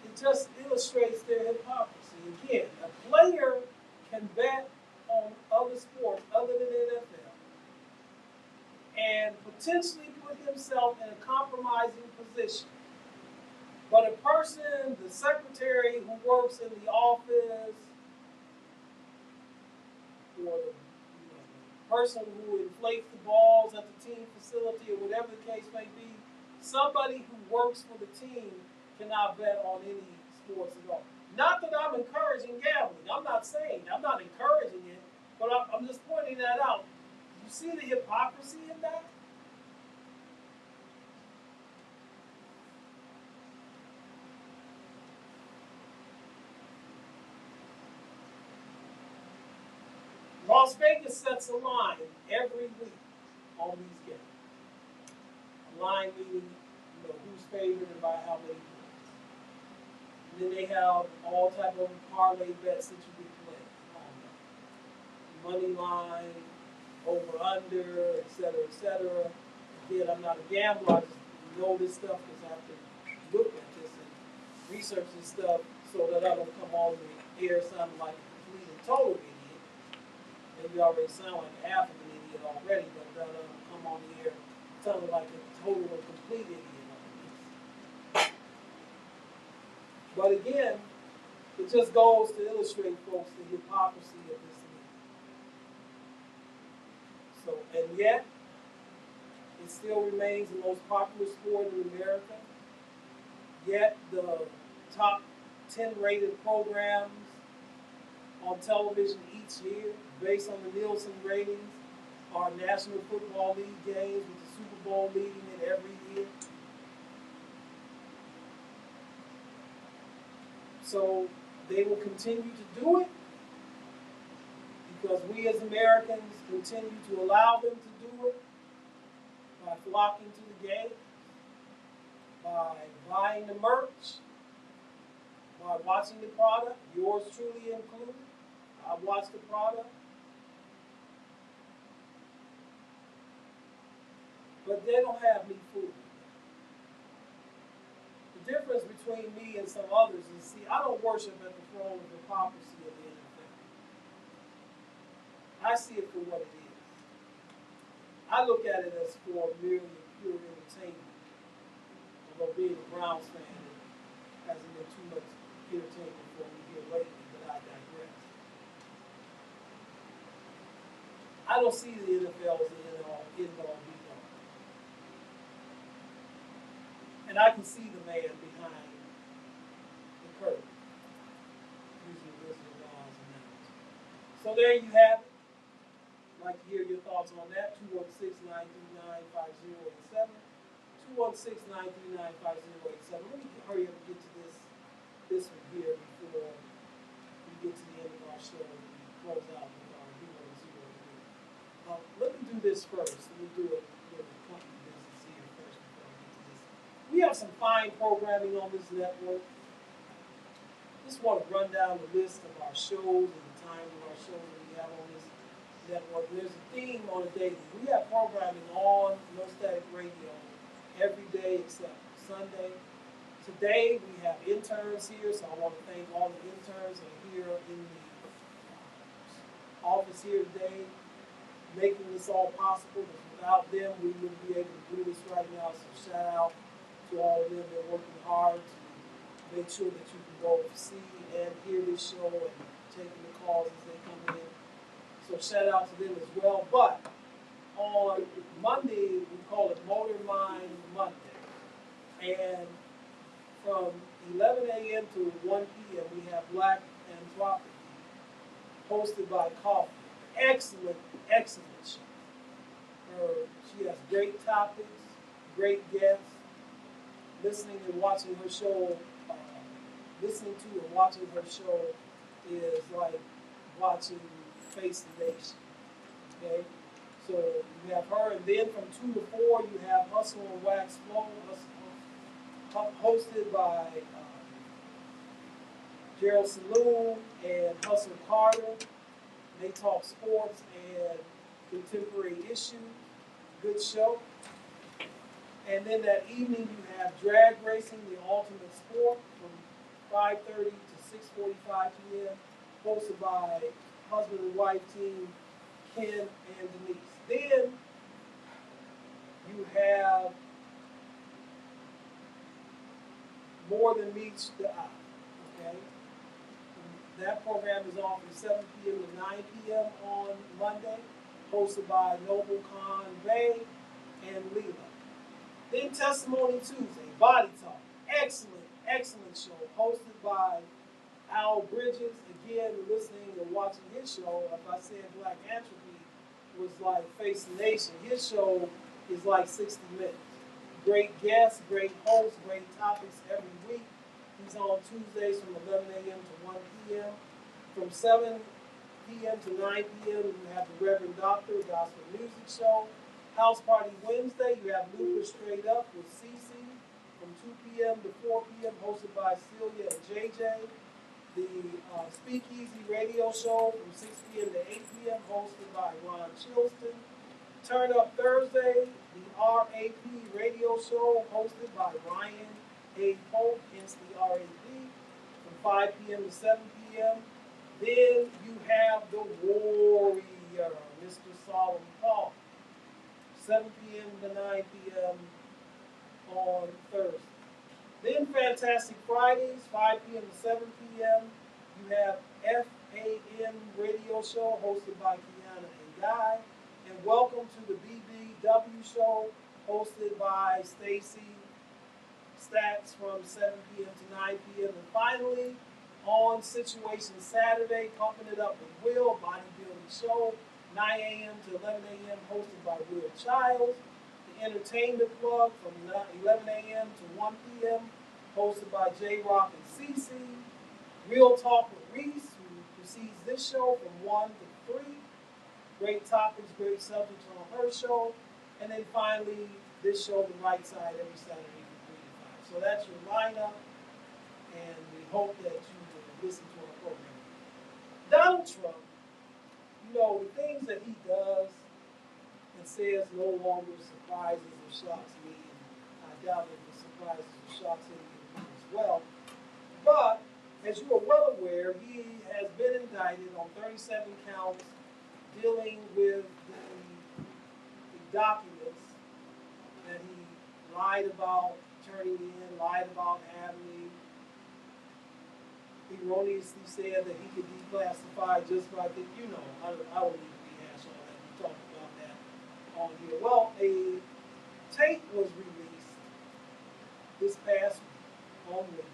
It just illustrates their hypocrisy. Again, a player can bet on other sports other than NFL and potentially put himself in a compromising position. But a person, the secretary who works in the office, or the person who inflates the balls at the team facility, or whatever the case may be, somebody who works for the team cannot bet on any sports at all. Not that I'm encouraging gambling. I'm not encouraging it, but I'm just pointing that out. You see the hypocrisy in that? Las Vegas sets a line every week on these games. A line meaning, who's favored and by how many points. And then they have all type of parlay bets that you can play on them. Money line, over under, etc. Again, I'm not a gambler. I just know this stuff because I have to look at this and research this stuff so that I don't come on the air sounding like a complete and total idiot. Maybe I already sound like half of an idiot already, but I don't come on the air sounding like a total and complete idiot on this. But again, it just goes to illustrate, folks, the hypocrisy of this league. So, and yet, it still remains the most popular sport in America. Yet, the top 10 rated programs on television each year, based on the Nielsen ratings, are National Football League games, with the Super Bowl leading it every year. So They will continue to do it because we as Americans continue to allow them to do it by flocking to the game, by buying the merch, by watching the product, yours truly included. I watch the product. But they don't have me fooled. The difference between me and some others is, see, I don't worship at the throne of hypocrisy of the NFL. I see it for what it is. I look at it as for merely pure entertainment. Although being a Browns fan, it hasn't been too much entertainment for me here lately, but I digress. I don't see the NFL as the end all, be all. And I can see the man behind the curtain, using the Wizard of Oz analogy. So there you have it. I'd like to hear your thoughts on that. 216-939-5087. 216-939-5087. Let me hurry up and get to this one here before we get to the end of our show and we close out with our Hero Zero. Let me do this first. Let me do it with the company business here first before I get to this. We have some fine programming on this network. Just want to run down the list of our shows and the time of our shows that we have on this network. There's a theme on a daily. We have programming on No Static Radio every day except Sunday. Today we have interns here, so I want to thank all the interns that are here in the office here today, making this all possible. Because without them, we wouldn't be able to do this right now. So shout out to all of them. They're working hard to make sure that you can go see and hear this show and taking the calls as they come in. So shout out to them as well. But on Monday, we call it Motor Mind Monday. And from 11 a.m. to 1 p.m., we have Black Anthropology, hosted by Coffee. Excellent, excellent show. She has great topics, great guests. Listening and watching her show, listening to and watching her show is like watching Face the Nation. Okay? So you have her, and then from 2 to 4, you have Hustle and Wax Flow, hosted by Gerald Saloon and Hustle Carter. They talk sports and contemporary issues. Good show. And then that evening you have Drag Racing, the Ultimate Sport, from 5:30 to 6:45 p.m., hosted by husband and wife team Ken and Denise. Then you have More Than Meets the Eye. Okay? That program is on from 7 p.m. to 9 p.m. on Monday, hosted by Noble Khan Bay and Leela. Then Testimony Tuesday, Body Talk. Excellent, excellent show, hosted by Al Bridges. Again, listening and watching his show, if I said Black Entropy was like Face the Nation, his show is like 60 minutes. Great guests, great hosts, great topics every week. He's on Tuesdays from 11 a.m. to 1 p.m. From 7 p.m. to 9 p.m. you have the Reverend Doctor Gospel Music Show. House Party Wednesday, you have Luther Straight Up with Cece from 2 p.m. to 4 p.m. hosted by Celia and JJ. The Speakeasy Radio Show from 6 p.m. to 8 p.m. hosted by Ron Chilston. Turn Up Thursday, the RAP Radio Show hosted by Ryan A. Pope, hence the RAP, from 5 p.m. to 7 p.m. Then you have the Warrior, Mr. Solomon Paul, 7 p.m. to 9 p.m. on Thursday. Then Fantastic Fridays, 5 p.m. to 7 p.m. You have FAM Radio Show hosted by Kiana and Guy. And Welcome to the BBW Show hosted by Stacy Stats from 7 p.m. to 9 p.m. And finally, on Situation Saturday, pumping it up with Will, bodybuilding show, 9 a.m. to 11 a.m. hosted by Will Childs. The Entertainment Plug from 11 a.m. to 1 p.m. hosted by J Rock and CC. Real Talk with Reese, who precedes this show from 1 to 3. Great topics, great subjects on her show. And then finally, this show, The Right Side, every Saturday from 3 to 5. So that's your lineup, and we hope that you will listen to our program. Donald Trump, you know, the things that he does and says no longer surprises or shocks me, and I doubt it surprises or shocks any of you as well. But, as you are well aware, he has been indicted on 37 counts dealing with the documents that he lied about turning in, lied about having, erroneously said that he could declassify just by the, you know, I don't need to rehash all that. We talked about that on here. Well, a tape was released this past week on Wednesday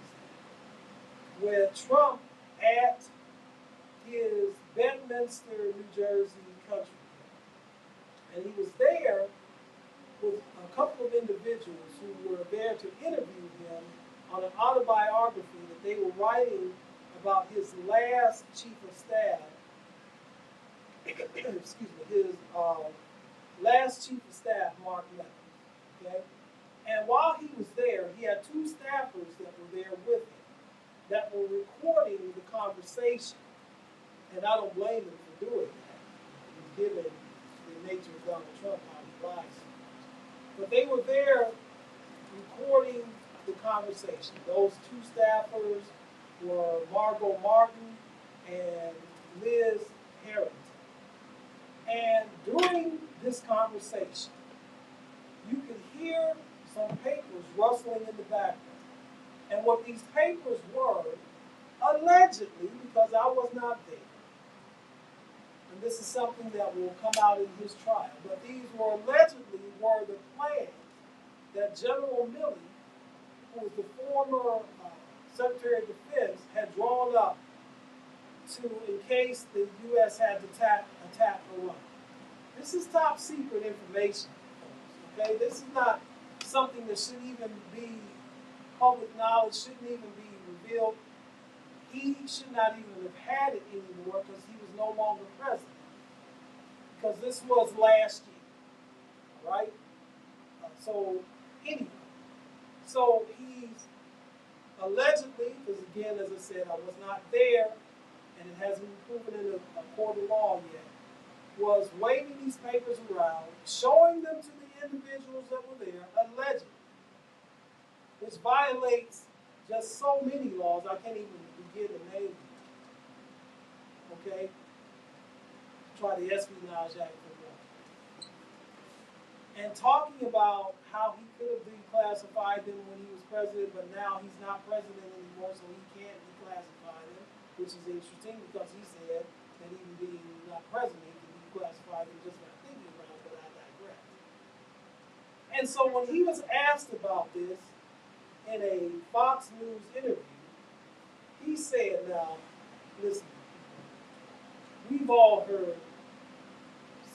where Trump at his Bedminster, New Jersey country club. And he was there with a couple of individuals who were there to interview him on an autobiography that they were writing about his last chief of staff, excuse me, his last chief of staff, Mark Meadows. Okay? And while he was there, he had two staffers that were there with him that were recording the conversation. And I don't blame them for doing that, given the nature of Donald Trump, how he lies. But they were there recording the conversation. Those two staffers were Margot Martin and Liz Harrington. And during this conversation, you could hear some papers rustling in the background. And what these papers were, allegedly, because I was not there, and this is something that will come out in his trial, but these were allegedly were the plans that General Milley, who was the former Secretary of Defense, had drawn up to, in case the U.S. had to attack Iran. This is top secret information, folks, okay? This is not something that should even be public knowledge, shouldn't even be revealed. He should not even have had it anymore because he was no longer president. Because this was last year, all right? So, anyway, so he's allegedly, because again, as I said, I was not there, and it hasn't been proven in a court of law yet, was waving these papers around, showing them to the individuals that were there, allegedly, which violates just so many laws, I can't even begin to name them. Okay? Try the Espionage Act for one. And talking about how he could have declassified them when he was president, but now he's not president anymore, so he can't declassify them, which is interesting because he said that even being not president, he can declassify them just by thinking about it, but I digress. And so when he was asked about this in a Fox News interview, he said, now, listen, we've all heard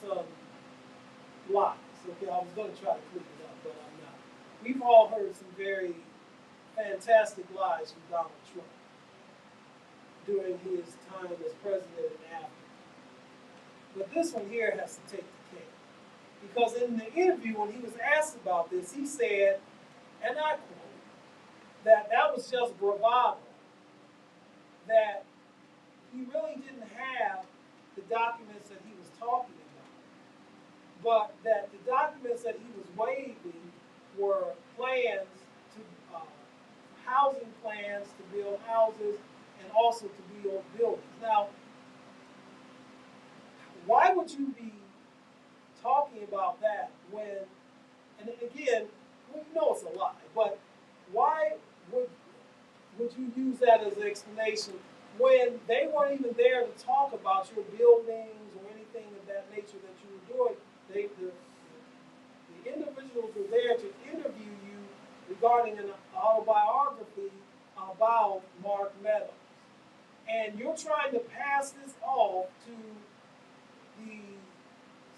some lies. Okay, I was going to try to clean it up, but I'm not. We've all heard some very fantastic lies from Donald Trump during his time as president and after. But this one here has to take the cake. Because in the interview, when he was asked about this, he said, and I quote, that was just bravado, that he really didn't have the documents that he was talking about, but that the documents that he was waving were plans to, housing plans to build houses and also to build buildings. Now, why would you be talking about that when, and again, we know it's a lie, but why would you use that as an explanation when they weren't even there to talk about your buildings or anything of that nature that you were doing? The individuals were there to interview you regarding an autobiography about Mark Meadows. And you're trying to pass this off to the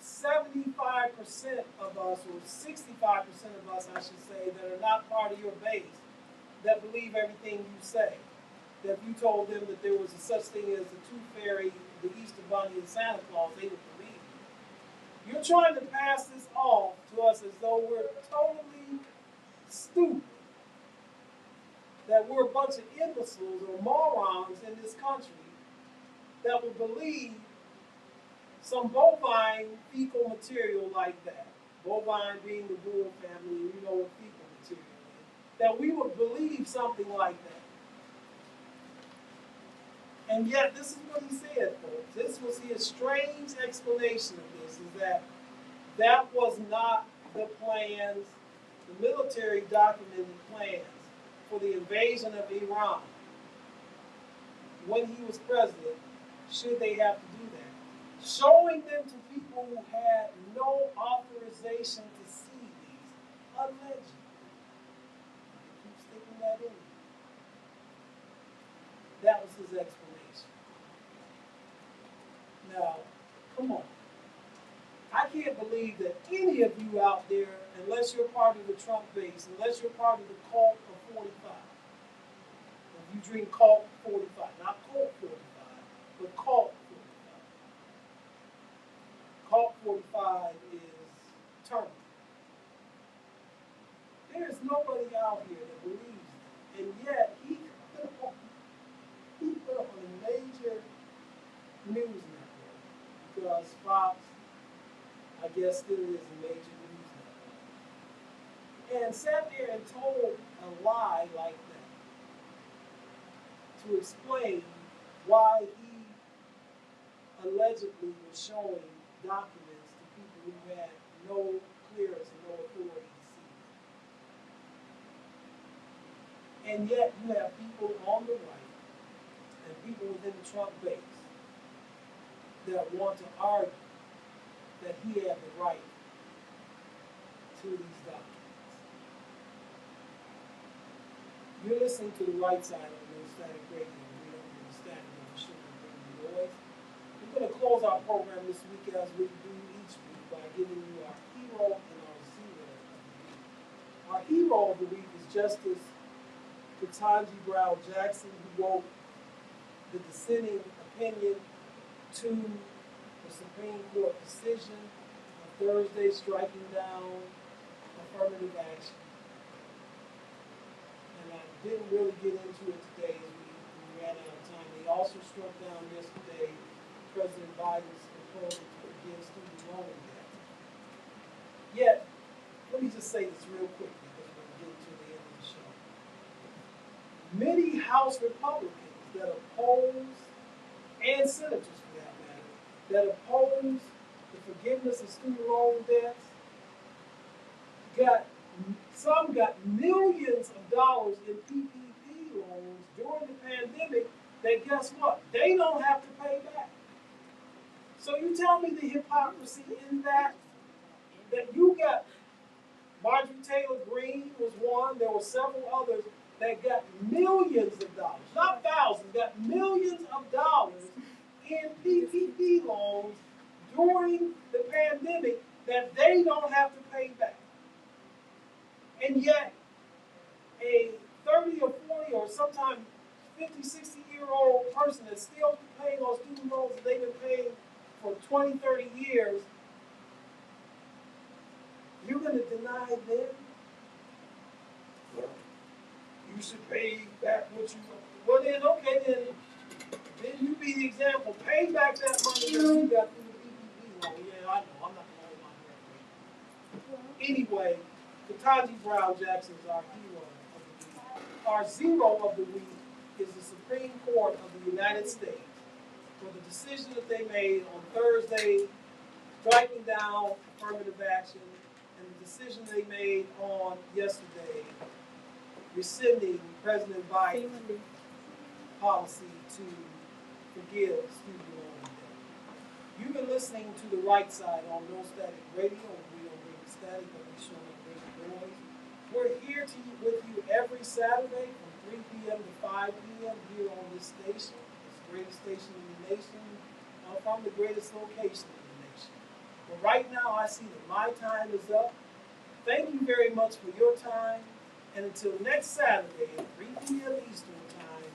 75% of us, or 65% of us, I should say, that are not part of your base, that believe everything you say. that if you told them that there was a such thing as the Tooth Fairy, the Easter Bunny, and Santa Claus, they would believe you. You're trying to pass this off to us as though we're totally stupid, that we're a bunch of imbeciles or morons in this country that would believe some bovine fecal material like that. Bovine being the bull family, and you know what fecal material is. That we would believe something like that. And yet, this is what he said, folks. This was his strange explanation of this, is that that was not the plans, the military documented plans for the invasion of Iran when he was president, should they have to do that. Showing them to people who had no authorization to see these, allegedly. Keep sticking that in. That was his explanation. Now, come on. I can't believe that any of you out there, unless you're part of the Trump base, unless you're part of the cult of 45, if you drink cult 45, not cult 45, but cult 45. Cult 45 is terminal. There is nobody out here that believes that. And yet, he put on a major news network, because Fox, I guess, still is a major news network, and sat there and told a lie like that to explain why he allegedly was showing documents to people who had no clearance and no authority to see them. And yet you have people on the right and people within the Trump base that want to argue that he had the right to these documents. You're listening to the right side of the Static Radio. We don't bring static, but we shouldn't bring noise. We're going to close our program this week as we do each week by giving you our hero and our zero of the week. Our hero of the week is Justice Ketanji Brown Jackson, who wrote the dissenting opinion to the Supreme Court decision on Thursday striking down affirmative action. And I didn't really get into it today as we ran out of time. They also struck down yesterday President Biden's proposal to forgive student loan debt. Yet, let me just say this real quick because we're getting to the end of the show. Many House Republicans that oppose, and senators for that matter, that oppose the forgiveness of student loan debts, got millions of dollars in PPP loans during the pandemic that, guess what, they don't have to pay back. So you tell me the hypocrisy in that you got Marjorie Taylor Greene was one, there were several others that got millions of dollars, not thousands, got millions of dollars in PPP loans during the pandemic that they don't have to pay back. And yet, a 30 or 40 or sometimes 50, 60-year-old person that's still paying those student loans that they've been paying for 20, 30 years, you're going to deny them? You should pay back what you owe. Well then, okay, then you be the example. Pay back that money that you got through the PPP loan. Yeah, I know. I'm not going to hold my breath. Anyway, Ketanji Brown Jackson is our hero of the week. Our zero of the week is the Supreme Court of the United States for the decision that they made on Thursday, striking down affirmative action, and the decision they made on yesterday, rescinding President Biden's policy to forgive student loan debt. You've been listening to the right side on No Static Radio, and we don't bring the static, but we show up bring the noise. We're here with you every Saturday from 3 p.m. to 5 p.m. here on this station. It's the greatest station in the nation, from the greatest location in the nation. But right now, I see that my time is up. Thank you very much for your time. And until next Saturday at 3 p.m. Eastern Time,